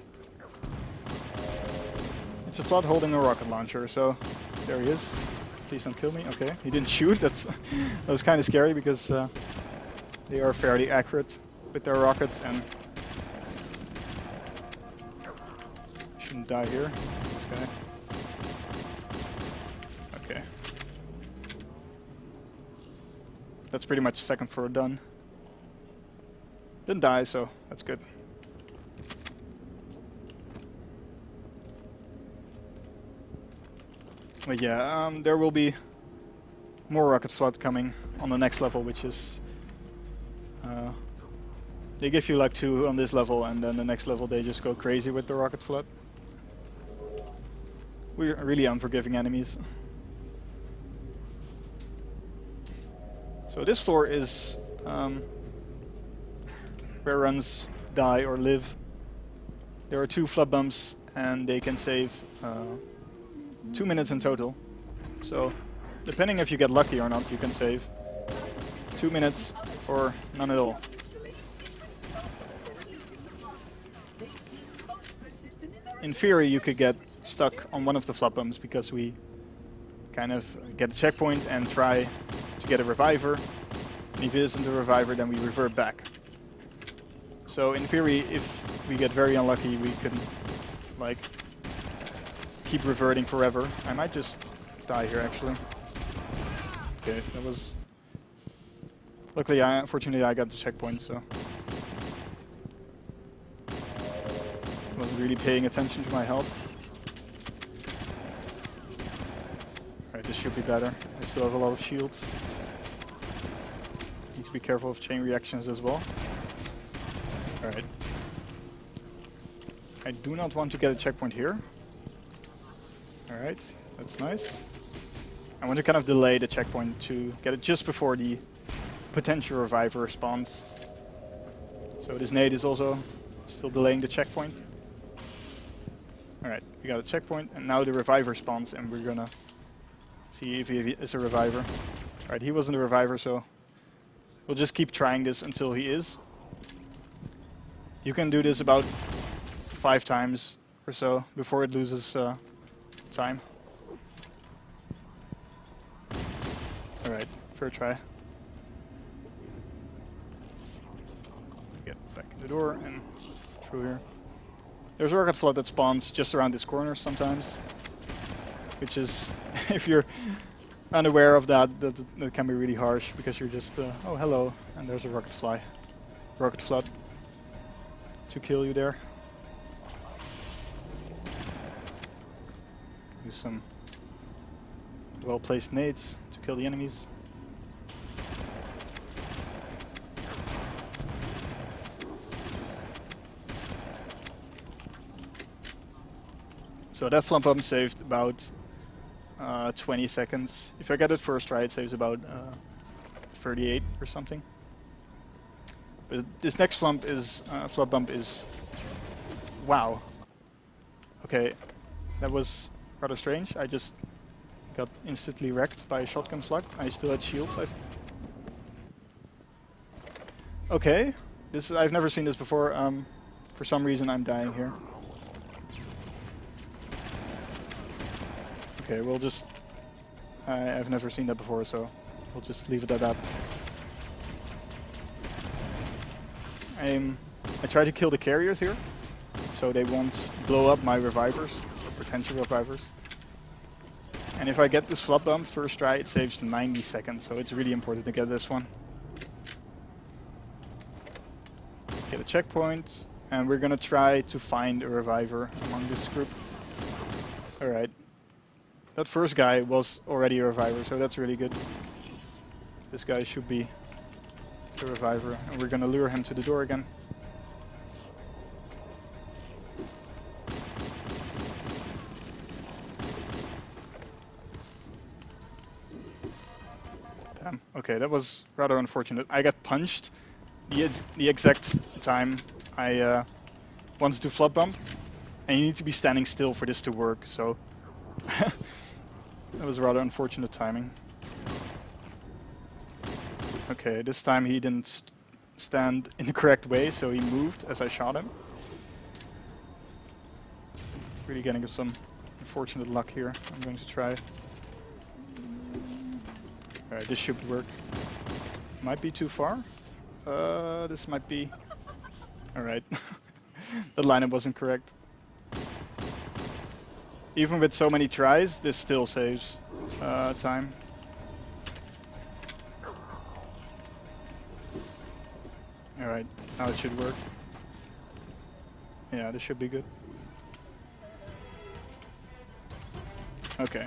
It's a flood holding a rocket launcher, so there he is. Please don't kill me. Okay, he didn't shoot. That was kind of scary because they are fairly accurate with their rockets, and shouldn't die here. This guy. Okay. That's pretty much second floor done. Didn't die, so that's good. But yeah, there will be more rocket flood coming on the next level, which is they give you like 2 on this level, and then the next level they just go crazy with the rocket flood. We're really unforgiving enemies. So this floor is where runs die or live. There are 2 flood bumps and they can save 2 minutes in total. So depending if you get lucky or not, you can save 2 minutes or none at all. In theory you could get stuck on one of the flood bumps because we kind of get a checkpoint and try to get a reviver. And if it isn't a reviver, then we revert back. So in theory, if we get very unlucky, we can like keep reverting forever. I might just die here actually. Okay, that was... Luckily, unfortunately, I got the checkpoint, so... Wasn't really paying attention to my health. Alright, this should be better. I still have a lot of shields. Need to be careful of chain reactions as well. Alright. I do not want to get a checkpoint here. Alright, that's nice. I want to kind of delay the checkpoint to get it just before the potential reviver spawns. So this nade is also still delaying the checkpoint. Alright, we got a checkpoint and now the reviver spawns and we're gonna see if he is a reviver. Alright, he wasn't a reviver, so we'll just keep trying this until he is. You can do this about 5 times or so before it loses time. Alright, fair try. Get back in the door and through here. There's a rocket flood that spawns just around this corner sometimes. Which is, if you're unaware of that can be really harsh because you're just, oh hello, and there's a rocket flood to kill you there. Use some well-placed nades to kill the enemies. So that flump bump saved about 20 seconds. If I get it first try, it saves about 38 or something. But this next flump bump is... Wow. Okay, that was rather strange. I just got instantly wrecked by a shotgun slug. I still had shields. Okay, I've never seen this before. For some reason I'm dying here. Okay, we'll just... I've never seen that before, so we'll just leave it at that. I try to kill the carriers here, so they won't blow up my revivers, or potential revivers. And if I get this flop bump first try, it saves 90 seconds, so it's really important to get this one. Get a checkpoint, and we're gonna try to find a reviver among this group. Alright. That first guy was already a reviver, so that's really good. This guy should be the reviver, and we're gonna lure him to the door again. Damn, okay, that was rather unfortunate. I got punched the exact time I wanted to flop bump, and you need to be standing still for this to work, so that was rather unfortunate timing. Okay, this time he didn't stand in the correct way, so he moved as I shot him. Really getting some unfortunate luck here. I'm going to try. Alright, this should work. Might be too far. This might be... Alright. The lineup wasn't correct. Even with so many tries, this still saves time. Alright, now it should work. Yeah, this should be good. Okay.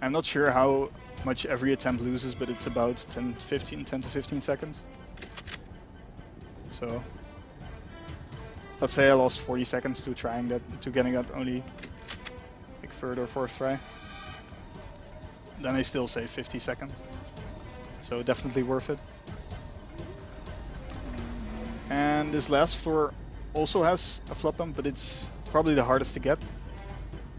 I'm not sure how much every attempt loses, but it's about 10 to 15 seconds. So let's say I lost 40 seconds to trying that, to getting that only like third or fourth try. then I still save 50 seconds. So definitely worth it. And this last floor also has a flood pump, but it's probably the hardest to get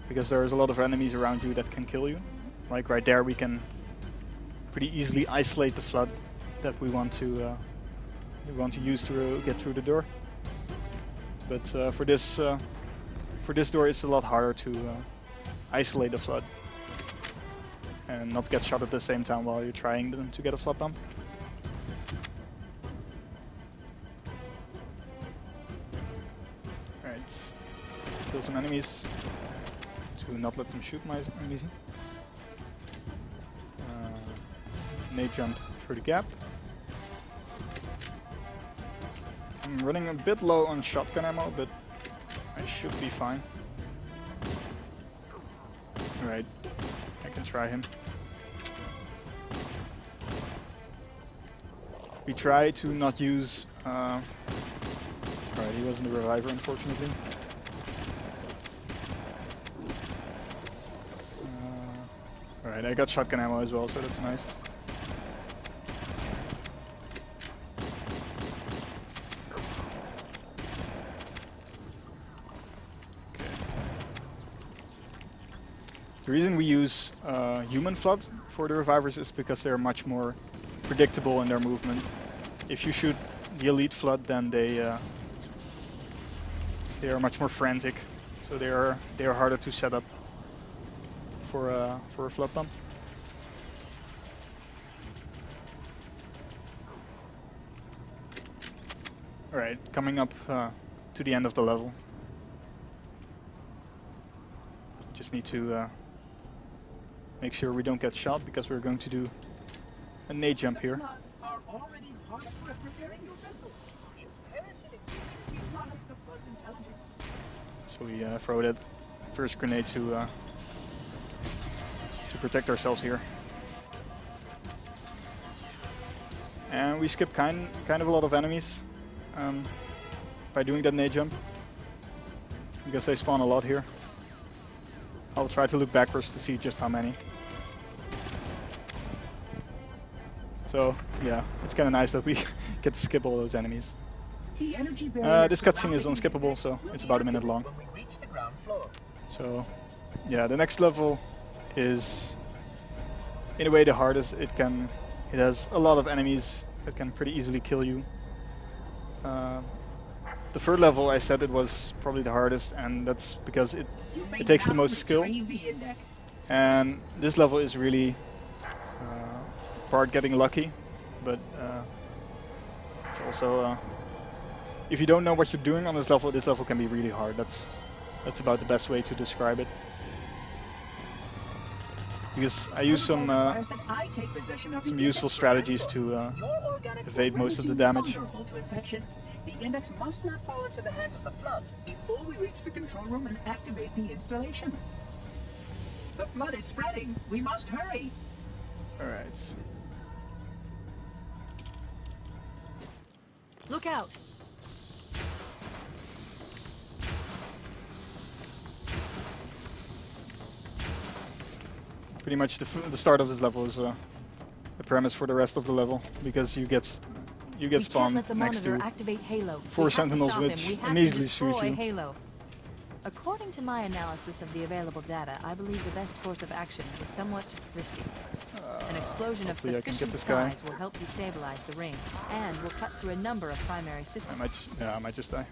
because there's a lot of enemies around you that can kill you. Like right there, we can pretty easily isolate the flood that we want to use to get through the door. But for this door, it's a lot harder to isolate the flood and not get shot at the same time while you're trying to get a flood pump. Alright, kill some enemies to not let them shoot my enemies. Nade jump through the gap. I'm running a bit low on shotgun ammo, but I should be fine. Right, I can try him. We try to not use... Alright, he wasn't a reviver, unfortunately. Alright, I got shotgun ammo as well, so that's nice. The reason we use human flood for the revivers is because they're much more predictable in their movement. If you shoot the elite flood, then they are much more frantic, so they are harder to set up for a flood pump. All right, coming up to the end of the level. Just need to make sure we don't get shot because we're going to do a nade jump here. So we throw that first grenade to protect ourselves here. And we skip kind of a lot of enemies by doing that nade jump because they spawn a lot here. I'll try to look backwards to see just how many. So yeah, it's kind of nice that we get to skip all those enemies. This cutscene is unskippable, so it's about a minute long. So yeah, the next level is in a way the hardest. It has a lot of enemies that can pretty easily kill you. The third level, I said it was probably the hardest, and that's because it takes the most skill. And this level is really part getting lucky, but it's also if you don't know what you're doing on this level can be really hard. That's about the best way to describe it. Because I use some useful strategies to evade most of the damage. The index must not fall into the hands of the flood before we reach the control room and activate the installation. The flood is spreading. We must hurry. Alright. Look out! Pretty much the start of this level is the premise for the rest of the level, because you get spawned next to Halo. 4 sentinels which immediately shoot you. Halo. According to my analysis of the available data, I believe the best course of action is somewhat risky. An explosion of sufficient size will help destabilize the ring, and will cut through a number of primary systems. I might just die.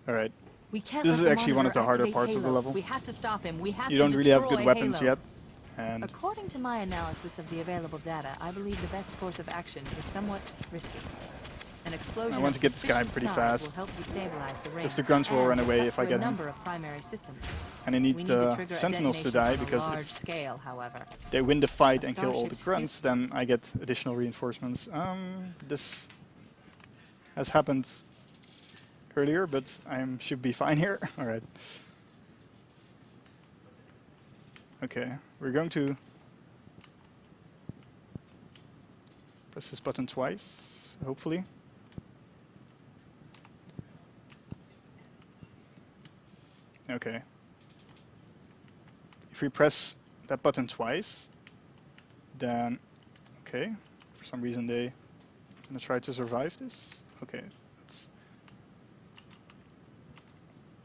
Alright. This is actually one of the harder parts of the level. We have to stop him. We have you don't really have good weapons Halo. yet. And according to my analysis of the available data, I believe the best course of action is somewhat risky. An explosion I want to get this guy pretty fast. Will help destabilize the ring, because the grunts will run away if I get him. And I need sentinels to die, because if they win the fight and kill all the grunts, then I get additional reinforcements. This has happened earlier, but I should be fine here. Alright. Okay, we're going to press this button twice, hopefully. Okay. If we press that button twice, then, okay, for some reason they gonna try to survive this. Okay, that's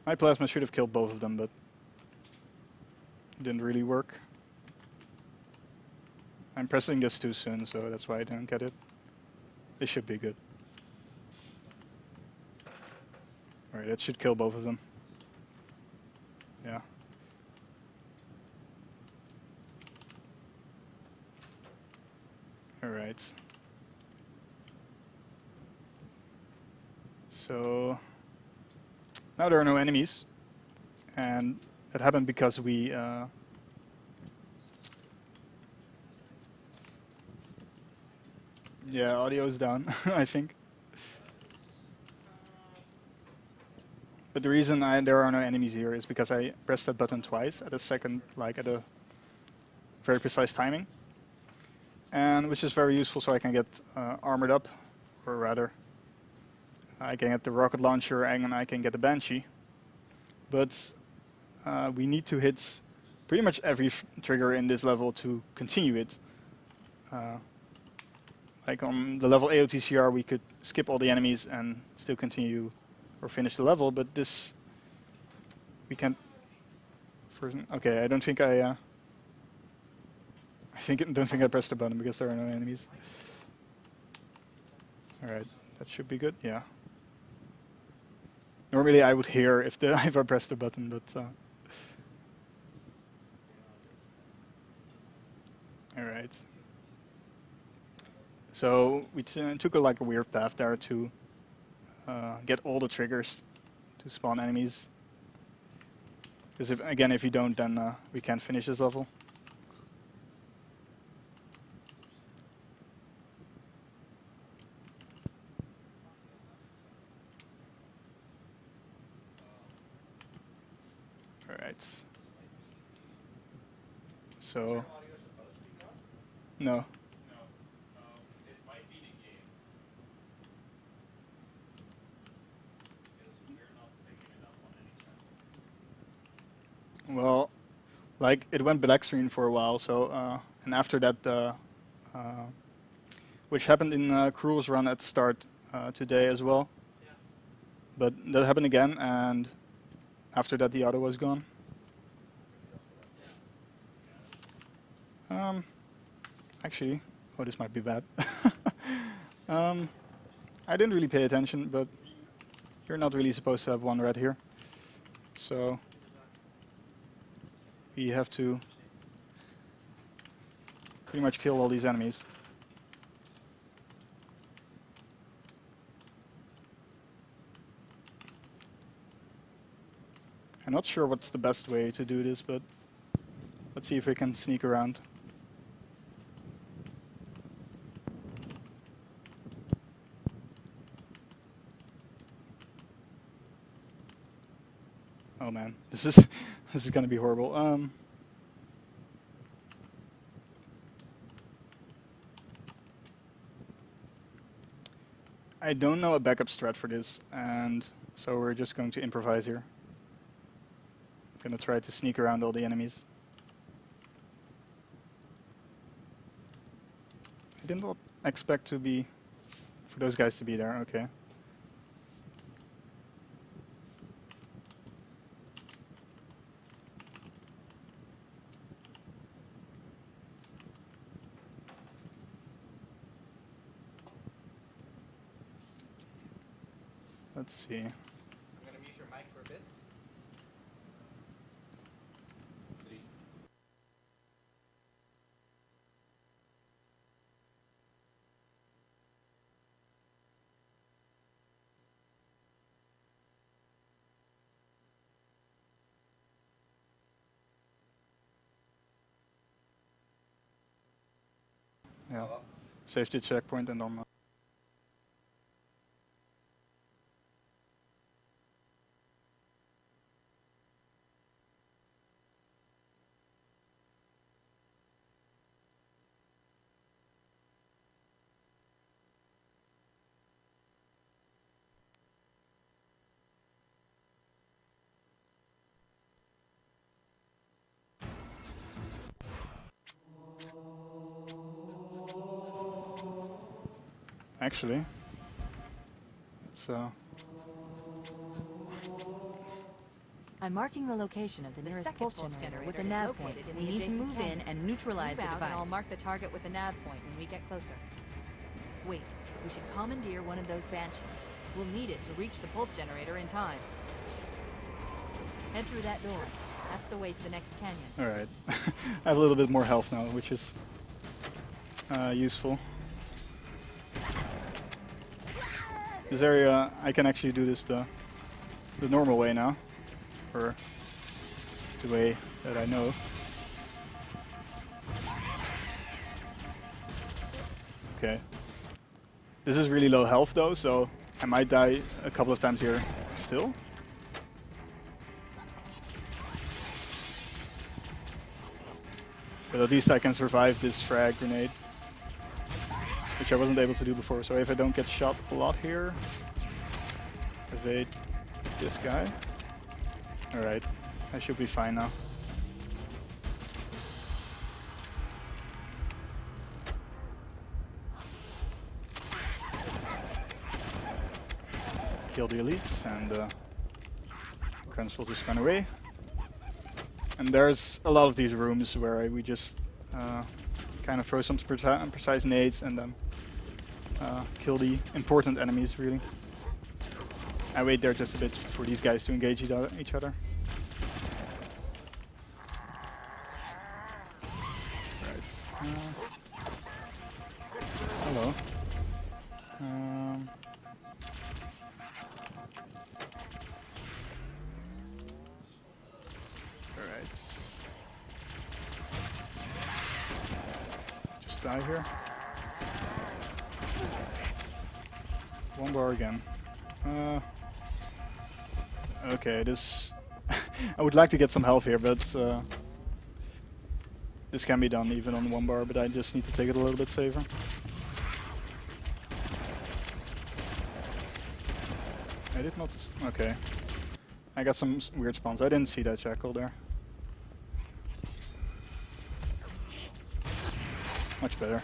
my plasma should have killed both of them, but it didn't really work. I'm pressing this too soon, so that's why I didn't get it. This should be good. Alright, that should kill both of them. Yeah. Alright. So now there are no enemies, and that happened because we yeah, audio is down, I think. But the reason there are no enemies here is because I pressed that button twice at a second, like at a very precise timing, and which is very useful, so I can get armored up, or rather, I can get the rocket launcher and I can get the Banshee. But we need to hit pretty much every trigger in this level to continue it. Like on the level AOTCR, we could skip all the enemies and still continue or finish the level, but this we can't. Okay, I don't think I don't think I pressed the button because there are no enemies. All right, that should be good. Yeah. Normally I would hear if I pressed the button, but all right. So we took like a weird path there to get all the triggers to spawn enemies. Because if you don't, then we can't finish this level. All right. So no. Well, like it went black screen for a while, so and after that, which happened in Cruel's run at the start today as well. Yeah. But that happened again, and after that the auto was gone. Actually, oh, this might be bad. I didn't really pay attention, but you're not really supposed to have one red here, so we have to pretty much kill all these enemies. I'm not sure what's the best way to do this, but let's see if we can sneak around. Oh man, this is gonna be horrible. I don't know a backup strat for this, and so we're just going to improvise here. I'm gonna try to sneak around all the enemies. I did not expect for those guys to be there. Okay. Let's see. I'm gonna mute your mic for a bit. 3. Yeah. Safety checkpoint and then. actually. It's I'm marking the location of the nearest pulse generator with a nav point. We need to move in and neutralize the device. And I'll mark the target with a nav point when we get closer. Wait, we should commandeer one of those banshees. We'll need it to reach the pulse generator in time. Head through that door. That's the way to the next canyon. alright. I have a little bit more health now, which is useful. This area, I can actually do this the normal way now. Or the way that I know. Okay. This is really low health though, so I might die a couple of times here still. But at least I can survive this frag grenade, which I wasn't able to do before. So if I don't get shot a lot here, evade this guy. Alright, I should be fine now. Kill the elites and Grunts will just run away. And there's a lot of these rooms where we just kind of throw some precise nades and then kill the important enemies, really. I wait there just a bit for these guys to engage each other. Right. Hello. Alright. Just die here. One bar again. Okay, this... I would like to get some health here, but this can be done even on one bar, but I just need to take it a little bit safer. I did not... Okay. I got some weird spawns. I didn't see that jackal there. Much better.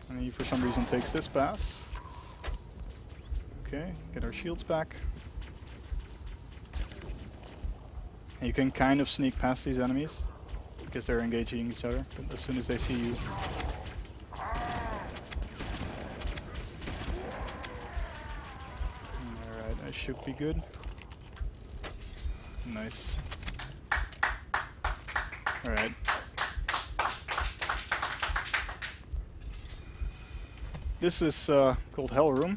And he for some reason takes this path. Okay, get our shields back. And you can kind of sneak past these enemies because they're engaging each other, but as soon as they see you... Alright, I should be good. Nice. Alright. This is called Hell Room.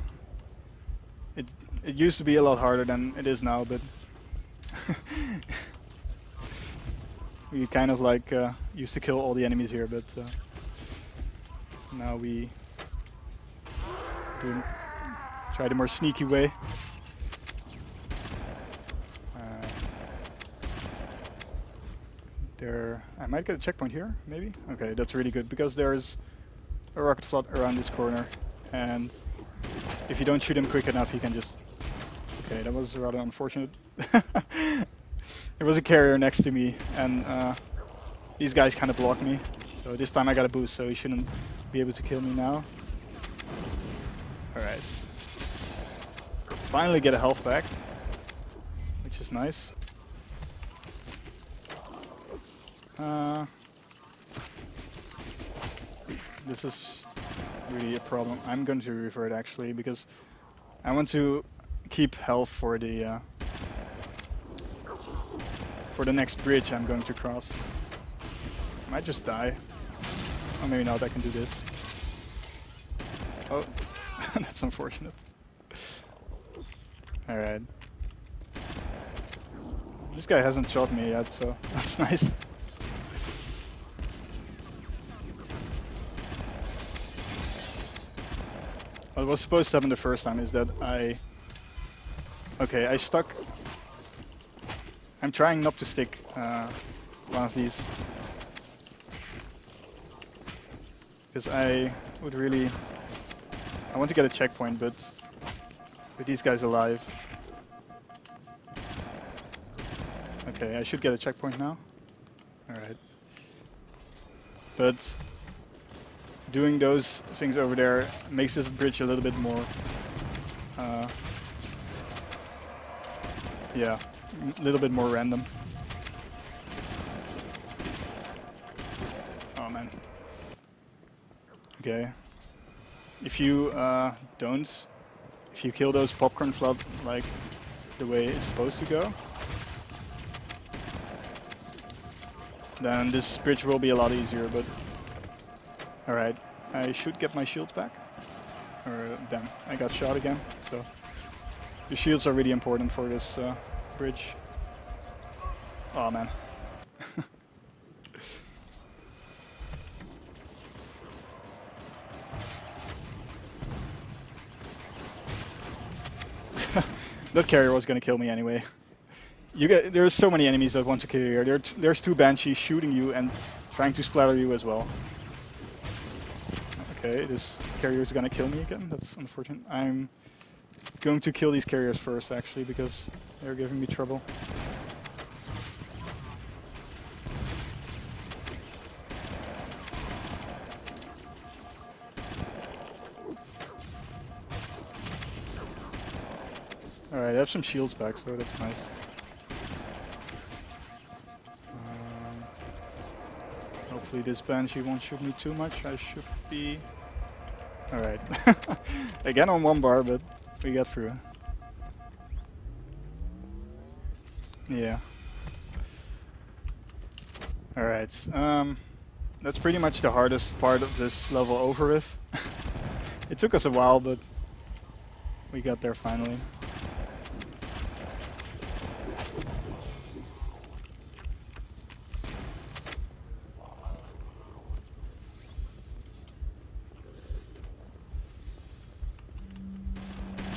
It used to be a lot harder than it is now, but we kind of like used to kill all the enemies here, but now we try the more sneaky way. I might get a checkpoint here, maybe? Okay, that's really good, because there's a rocket flood around this corner, and if you don't shoot him quick enough, he can just... Okay, that was rather unfortunate. There was a carrier next to me, and these guys kind of blocked me. So this time I got a boost, so he shouldn't be able to kill me now. Alright. Finally get a health back, which is nice. This is really a problem. I'm going to revert actually, because I want to keep health for the next bridge I'm going to cross. I might just die. Oh, maybe not, I can do this. Oh, that's unfortunate. Alright. This guy hasn't shot me yet, so that's nice. What was supposed to happen the first time is that I stuck... I'm trying not to stick one of these. Because I would really... I want to get a checkpoint, but But these guys alive. Okay, I should get a checkpoint now. Alright. But doing those things over there makes this bridge a little bit more yeah, a little bit more random. Oh man. Okay. If you if you kill those popcorn flood like the way it's supposed to go, then this bridge will be a lot easier, but alright, I should get my shields back. Or damn, I got shot again, so the shields are really important for this bridge. Oh man. That carrier was gonna kill me anyway. There's so many enemies that want to kill you here. There's two banshees shooting you and trying to splatter you as well. Okay, this carrier is gonna kill me again. That's unfortunate. I'm going to kill these carriers first, actually, because they're giving me trouble. Alright, I have some shields back, so that's nice. Hopefully this banshee won't shoot me too much. I should be... Alright. Again on one bar, but we got through. Yeah. Alright. That's pretty much the hardest part of this level over with. It took us a while, but we got there finally.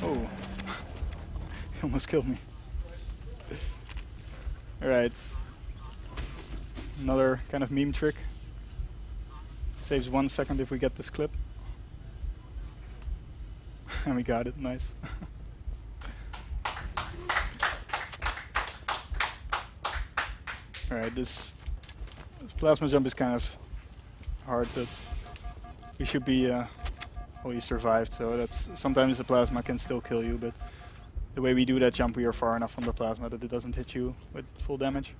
Oh, he almost killed me. Alright. Another kind of meme trick. Saves 1 second if we get this clip. And we got it, nice. Alright, this plasma jump is kind of hard, but we should be... well, he survived, so that's... Sometimes the plasma can still kill you, but the way we do that jump, we are far enough from the plasma that it doesn't hit you with full damage.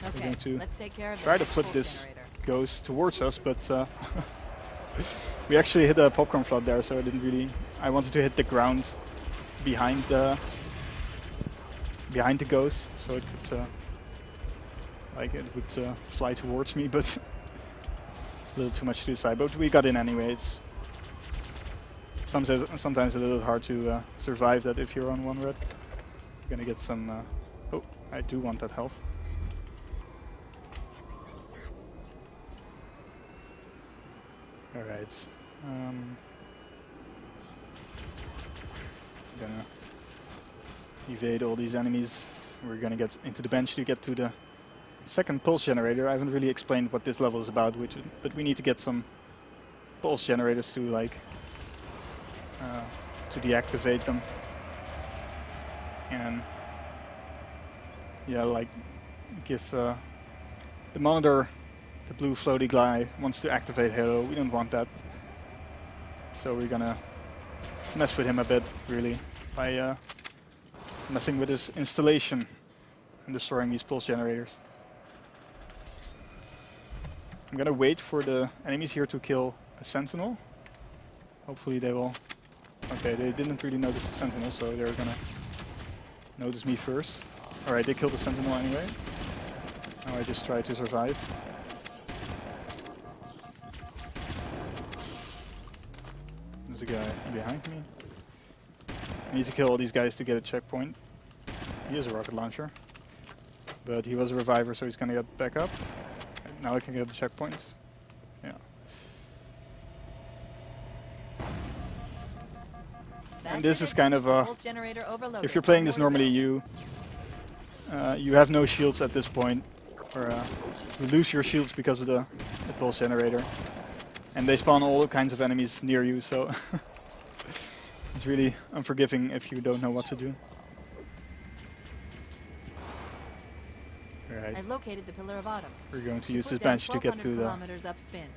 Okay, We're going to let's take care of try to this flip pulse this generator. ghost towards us, but we actually hit a popcorn flood there, so I didn't really... I wanted to hit the ground behind the ghost, so it could it would fly towards me, but a little too much to the side. But we got in anyway. It's sometimes a little hard to survive that if you're on one red. You're gonna get some... oh, I do want that health. Alright. Gonna evade all these enemies. We're gonna get into the bench to get to the second pulse generator. I haven't really explained what this level is about, but we need to get some pulse generators to to deactivate them. And yeah, like give the monitor, the blue floaty guy, wants to activate Halo. We don't want that. So we're gonna mess with him a bit, really, by messing with his installation and destroying these pulse generators. I'm gonna wait for the enemies here to kill a sentinel. Hopefully they will... Okay, they didn't really notice the sentinel, so they're gonna notice me first. Alright, they killed the sentinel anyway. Now I just try to survive. There's a guy behind me. I need to kill all these guys to get a checkpoint. He has a rocket launcher. But he was a reviver, so he's gonna get back up. Now I can get the checkpoints. Yeah. And this is kind of a... If you're playing this normally, you have no shields at this point. Or you lose your shields because of the pulse generator. And they spawn all kinds of enemies near you, so... It's really unforgiving if you don't know what to do. Alright, I've located the Pillar of Autumn. we're going to use Put this down bench to get 1,200 to the kilometers upspin.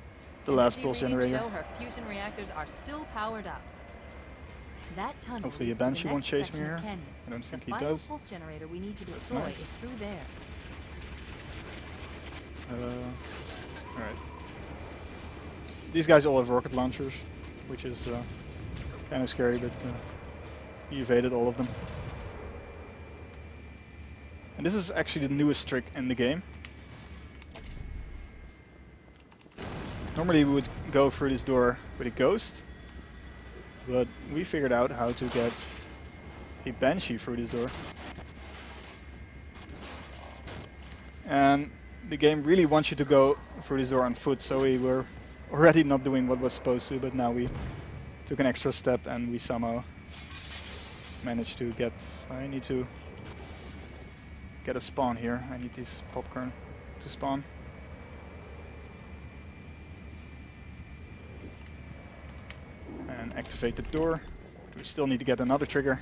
last Energy pulse readings generator. show her fusion reactors are still powered up. That tunnel Hopefully a leads to the Banshee won't next chase me section of here. canyon. I don't The think he final does. pulse generator we need to That's destroy nice. is through there. Alright. These guys all have rocket launchers, which is kind of scary, but he evaded all of them. And this is actually the newest trick in the game. Normally we would go through this door with a ghost, but we figured out how to get a Banshee through this door. And the game really wants you to go through this door on foot, so we were already not doing what was supposed to, but now we took an extra step and we somehow managed to get... I need to get a spawn here. I need this popcorn to spawn. And activate the door. We still need to get another trigger.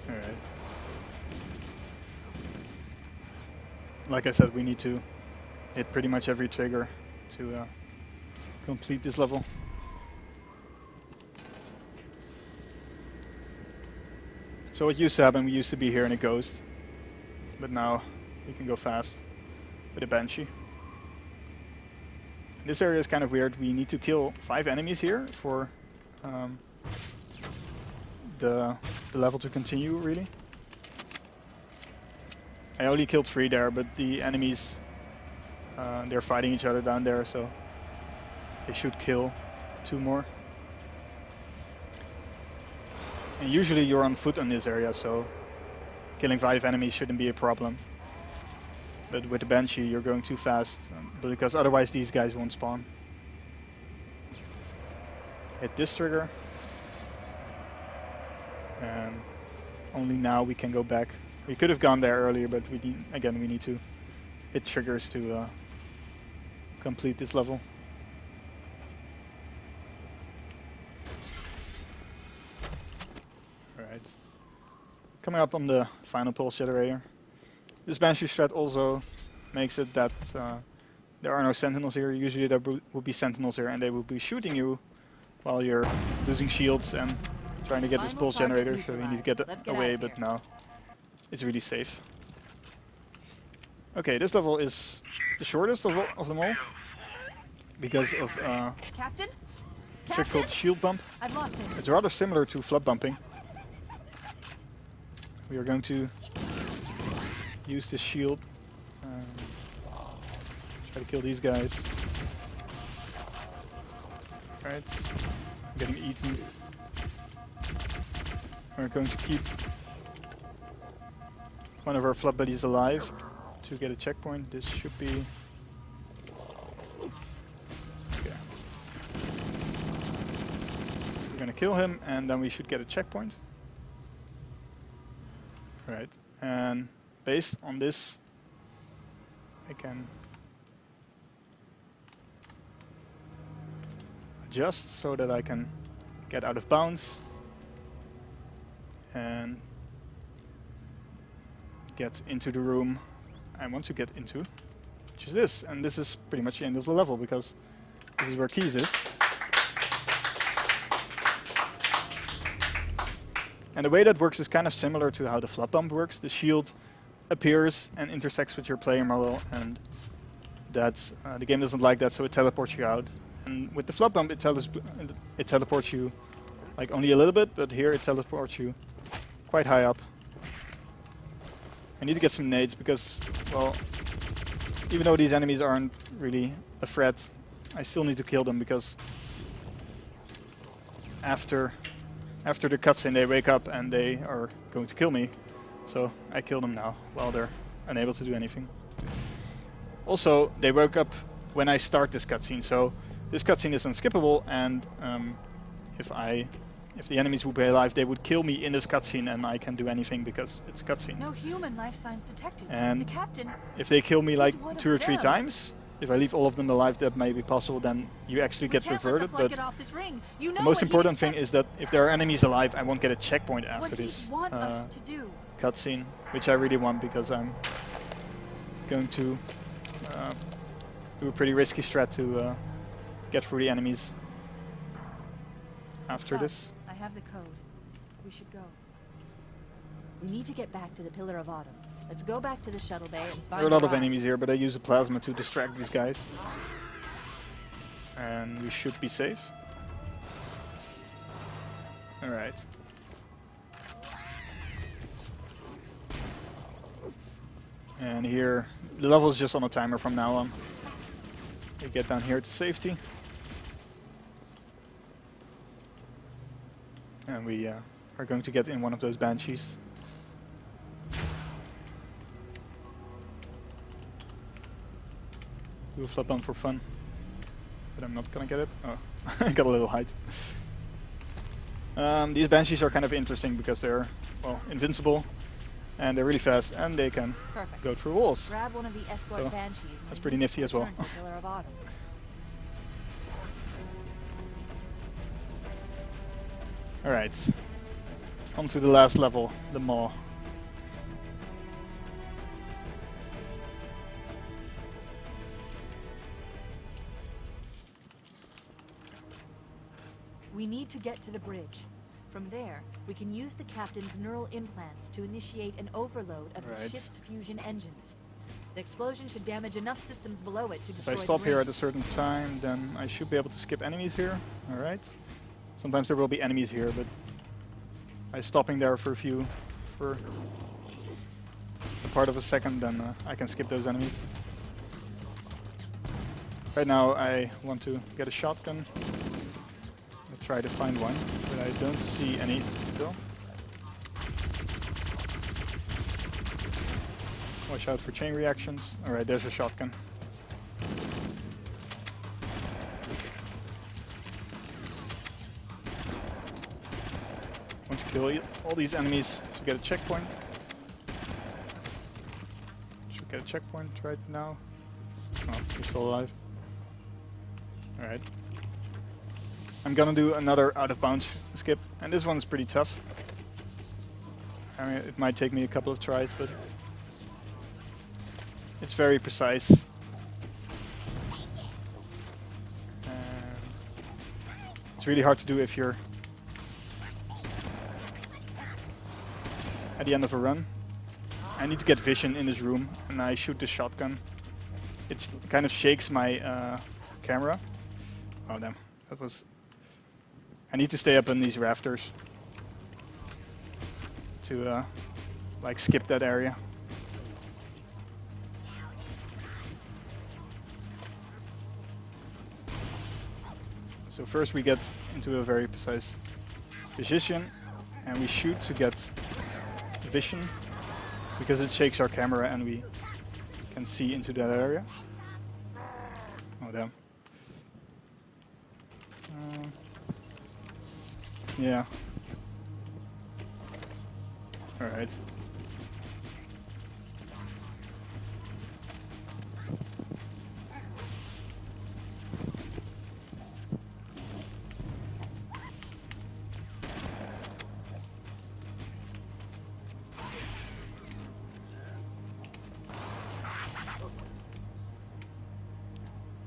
Alright. Like I said, we need to hit pretty much every trigger to complete this level. So what used to happen, we used to be here in a ghost, but now we can go fast with a Banshee. This area is kind of weird. We need to kill 5 enemies here for the level to continue, really. I only killed 3 there, but the enemies, they're fighting each other down there, so they should kill 2 more. And usually you're on foot in this area, so killing 5 enemies shouldn't be a problem. But with the Banshee you're going too fast, because otherwise these guys won't spawn. Hit this trigger. And only now we can go back. We could have gone there earlier, but we need to hit triggers to complete this level. Alright. Coming up on the final pulse generator. This Banshee strat also makes it that there are no sentinels here. Usually there would be sentinels here and they would be shooting you while you're losing shields and trying to get this pulse generator, so you need to get away, but now it's really safe. Okay, this level is the shortest of them all because of Captain? a trick called shield bump. I've lost him. It's rather similar to flub bumping. We are going to use this shield. Try to kill these guys. Right, I'm getting eaten. We're going to keep one of our flub buddies alive to get a checkpoint. This should be... Okay. We're gonna kill him and then we should get a checkpoint. Right, and based on this I can adjust so that I can get out of bounds and get into the room I want to get into, which is this. And this is pretty much the end of the level because this is where Keys is. And the way that works is kind of similar to how the flub bump works. The shield appears and intersects with your player model, and that's the game doesn't like that, so it teleports you out. And with the flub bump, it teleports you like only a little bit, but here it teleports you quite high up. I need to get some nades because, well, even though these enemies aren't really a threat, I still need to kill them because after the cutscene they wake up and they are going to kill me. So I kill them now while they're unable to do anything. Also, they woke up when I start this cutscene, so this cutscene is unskippable, and if the enemies would be alive, they would kill me in this cutscene, and I can't do anything because it's a cutscene. No human life signs detected. And the captain. if they kill me like He's one 2 or of 3 them. times, if I leave all of them alive, that may be possible. Then you actually get reverted. But off this ring. You know the most what he'd important thing expect. is that if there are enemies alive, I won't get a checkpoint What after he'd this want us to do. cutscene, which I really want because I'm going to do a pretty risky strat to get through the enemies after Stop. this. I have the code. We should go. We need to get back to the Pillar of Autumn. Let's go back to the shuttle bay and find There are a lot of ride. enemies here, but I use a plasma to distract these guys. And we should be safe. Alright. And here, the level is just on a timer from now on. We get down here to safety. And we are going to get in one of those banshees. Do a flip on for fun. But I'm not gonna get it. Oh, I got a little height. These banshees are kind of interesting because they're, well, invincible. And they're really fast, and they can Perfect. go through walls. Grab one of the escort So, banshees. And that's use pretty it nifty to as well. return to the Pillar of Autumn. Alright. On to the last level, the maw. We need to get to the bridge. From there, we can use the captain's neural implants to initiate an overload of the Right. ship's fusion engines. The explosion should damage enough systems below it to If destroy I the stop here ring. at a certain time, then I should be able to skip enemies here. Alright. Sometimes there will be enemies here, but by stopping there for a part of a second, then I can skip those enemies. Right now I want to get a shotgun. I'll try to find one, but I don't see any still. Watch out for chain reactions. Alright, there's a shotgun. Want to kill all these enemies to get a checkpoint. Should get a checkpoint right now. Oh, he's still alive. Alright. I'm gonna do another out of bounds skip, and this one's pretty tough. I mean, it might take me a couple of tries, but it's very precise. And it's really hard to do if you're at the end of a run. I need to get vision in this room, and I shoot the shotgun. It kind of shakes my camera. Oh damn, that was... I need to stay up on these rafters to like skip that area. So first we get into a very precise position, and we shoot to get vision because it shakes our camera and we can see into that area. Oh damn. Yeah. Alright.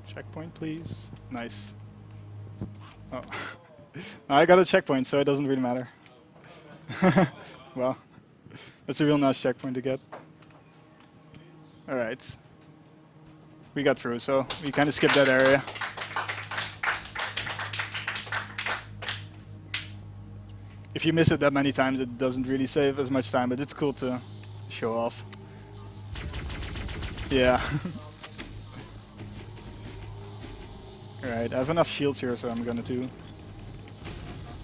Checkpoint, please. Nice. Oh. I got a checkpoint, so it doesn't really matter. Well, that's a real nice checkpoint to get. Alright. We got through, so we kind of skipped that area. If you miss it that many times, it doesn't really save as much time, but it's cool to show off. Yeah. Alright, I have enough shields here, so I'm gonna do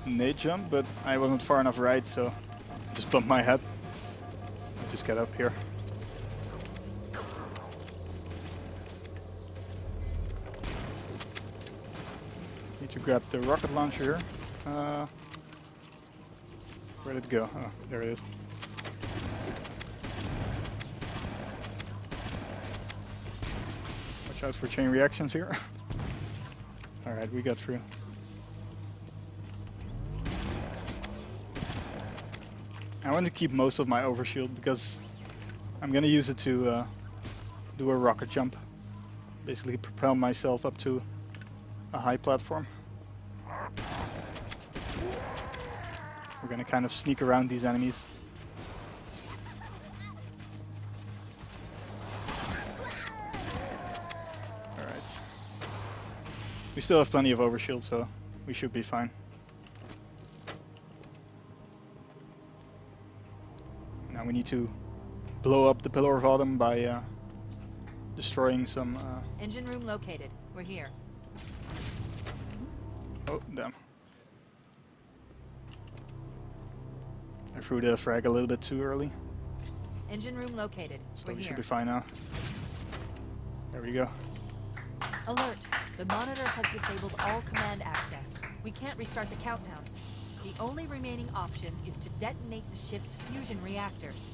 nade jump, but I wasn't far enough right, so I just bumped my head. I'll just get up here. Need to grab the rocket launcher here. Where did it go? Oh, there it is. Watch out for chain reactions here. Alright, we got through. I want to keep most of my overshield because I'm gonna use it to do a rocket jump. Basically propel myself up to a high platform. We're gonna kind of sneak around these enemies. Alright. We still have plenty of overshield, so we should be fine. Now we need to blow up the Pillar of Autumn by destroying some... Engine room located. We're here. Oh, damn. I threw the frag a little bit too early. Engine room located. So We're we here. should be fine now. There we go. Alert! The monitor has disabled all command access. We can't restart the countdown. The only remaining option is to detonate the ship's fusion reactors.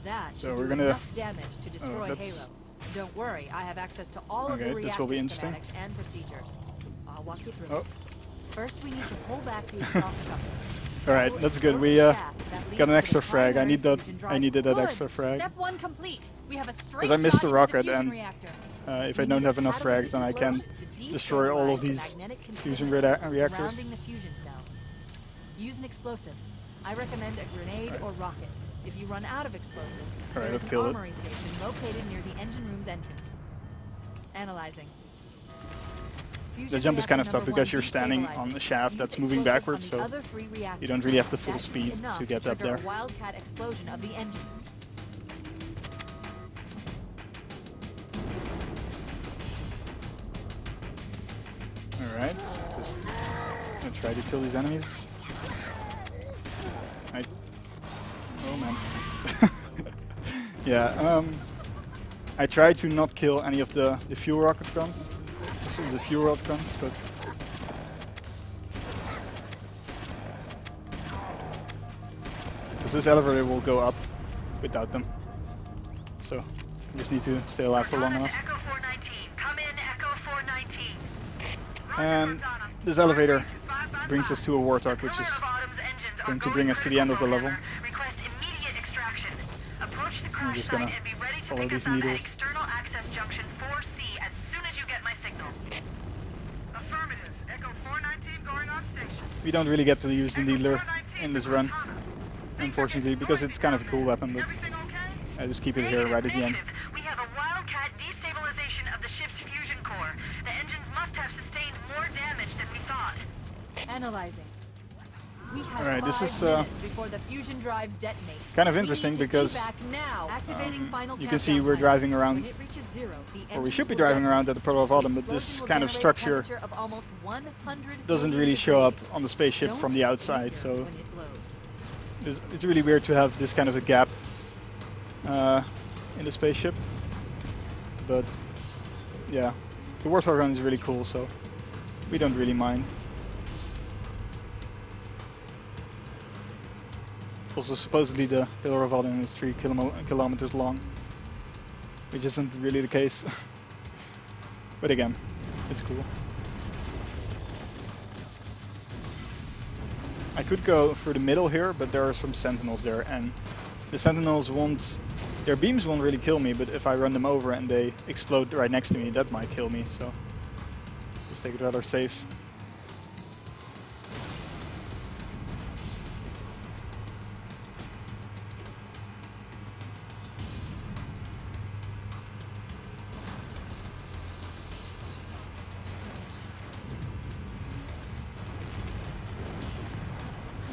That So should we're do gonna- enough damage to destroy that's- Halo. Don't worry, I have access to all of the Okay, this reactor will be interesting. schematics and procedures. I'll walk you through Oh. it. First, we need to pull back the exhaust couplers. Alright, that's good. We got an extra frag. I needed that extra frag. Step 1 complete. We have a straight Because I missed the shot into rocket fusion and reactor. if I don't have enough frags, then I can destroy all of these fusion reactors. Surrounding the fusion cells. Use an explosive. I recommend a grenade or rocket. If you run out of explosives, there let's is an kill it. armory station located near the engine room's entrance. Analyzing. The jump is kind of tough because you're standing on the shaft that's moving backwards, so you don't really have the full speed to get up there. Wildcat explosion of the engines. Alright, just gonna try to kill these enemies. Oh man. Yeah, I tried to not kill any of the fuel rocket guns, the fuel rod guns, but because this elevator will go up without them, so I just need to stay alive for long enough. Echo 419. Come in, Echo 419. And this elevator brings us to a Warthog, which is going to bring us to the end of the level. Request immediate extraction. Approach the I'm crash just site gonna and be ready to follow pick these us up at needles. external access junction 4C as soon as you get my signal. Affirmative. Echo 419 going on station. We don't really get to use the needler in this run, unfortunately, because it's kind of a cool weapon, but Everything okay? I just keep it here right at the end. Negative. We have a Wildcat destabilization of the ship's fusion core. The engines must have sustained more damage than we thought. Analyzing. We have Alright, this 5 is minutes before the fusion drives detonate. kind of We interesting need to because, feedback now. Activating final you can see countdown we're timer. driving around, When it reaches 0, the or we engines should be will driving detonate. around at the Pillar of Autumn, The but this explosion will kind of generate a structure temperature of almost 100 doesn't million really show up degrees. on the spaceship Don't from the outside, linger so when it blows. it's really weird to have this kind of a gap in the spaceship. But yeah, the Warthog gun is really cool, so we don't really mind. Also, supposedly the Pillar of Autumn is 3 kilometers long, which isn't really the case. But again, it's cool. I could go through the middle here, but there are some sentinels there, and the sentinels won't... Their beams won't really kill me, but if I run them over and they explode right next to me, that might kill me, so just take it rather safe.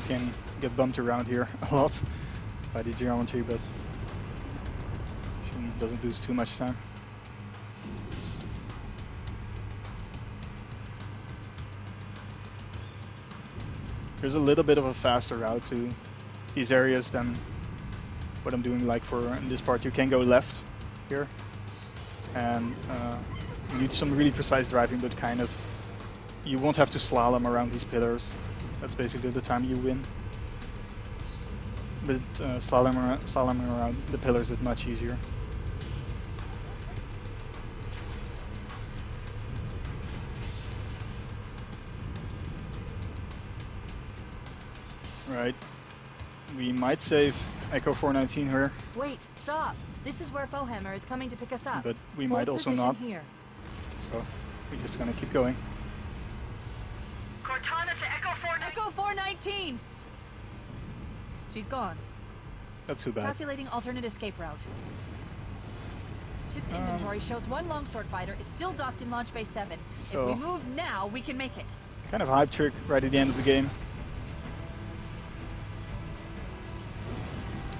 You can get bumped around here a lot by the geometry, but doesn't lose too much time. There's a little bit of a faster route to these areas than what I'm doing. Like for in this part, you can go left here, and you need some really precise driving, but kind of you won't have to slalom around these pillars. That's basically the time you win. But slaloming around the pillars is much easier. Right. We might save Echo 419 here, Wait, stop. This is where Fohammer is coming to pick us up. but we Hold might also position not. Here. So we're just gonna keep going. Cortana to Echo 419. Echo 419! She's gone. That's too bad. Calculating alternate escape route. Ship's inventory shows one longsword fighter is still docked in Launch Bay 7. So- If we move now, we can make it. Kind of hype trick right at the end of the game.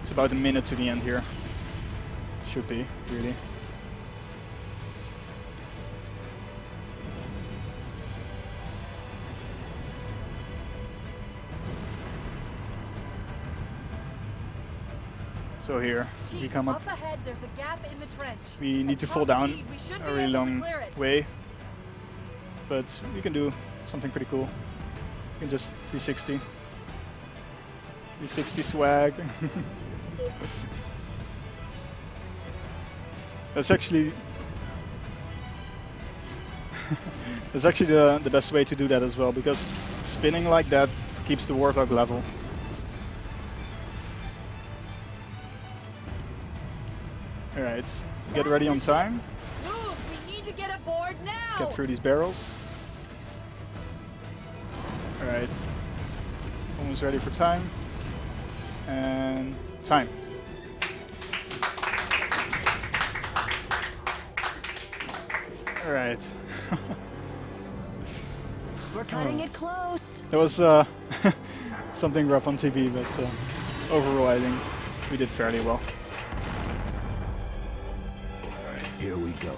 It's about a minute to the end here. Should be, really. So here, we Chief, come up. up ahead, there's a gap in the trench. We need to At fall top down speed, we should a be really able to long clear it. way. But we can do something pretty cool. We can just 360. 360 swag. That's actually that's actually the best way to do that as well, because spinning like that keeps the Warthog level. Alright, get ready on time. Move! We need to get aboard now! Let's get through these barrels. Alright, almost ready for time. And time. Alright. We're cutting it close. That was something rough on TV, but overall I think we did fairly well. Here we go.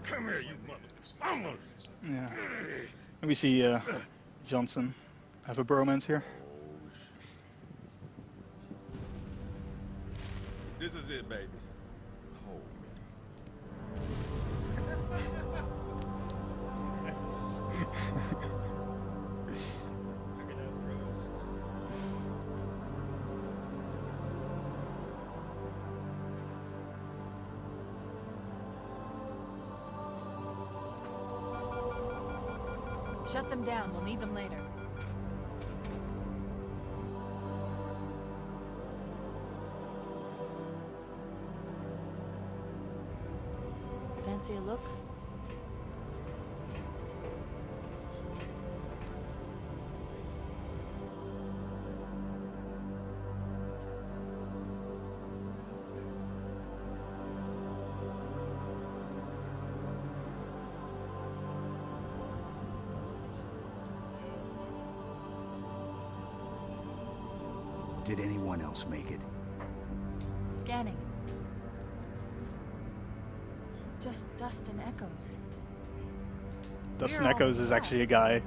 Come here, you mother. Yeah. And we see Johnson have a bromance here. This is it, baby. Hold Shut them down. We'll need them later. Fancy a look? Did anyone else make it? Scanning. Just dust and echoes. Dustin We're all Echoes is set. actually a guy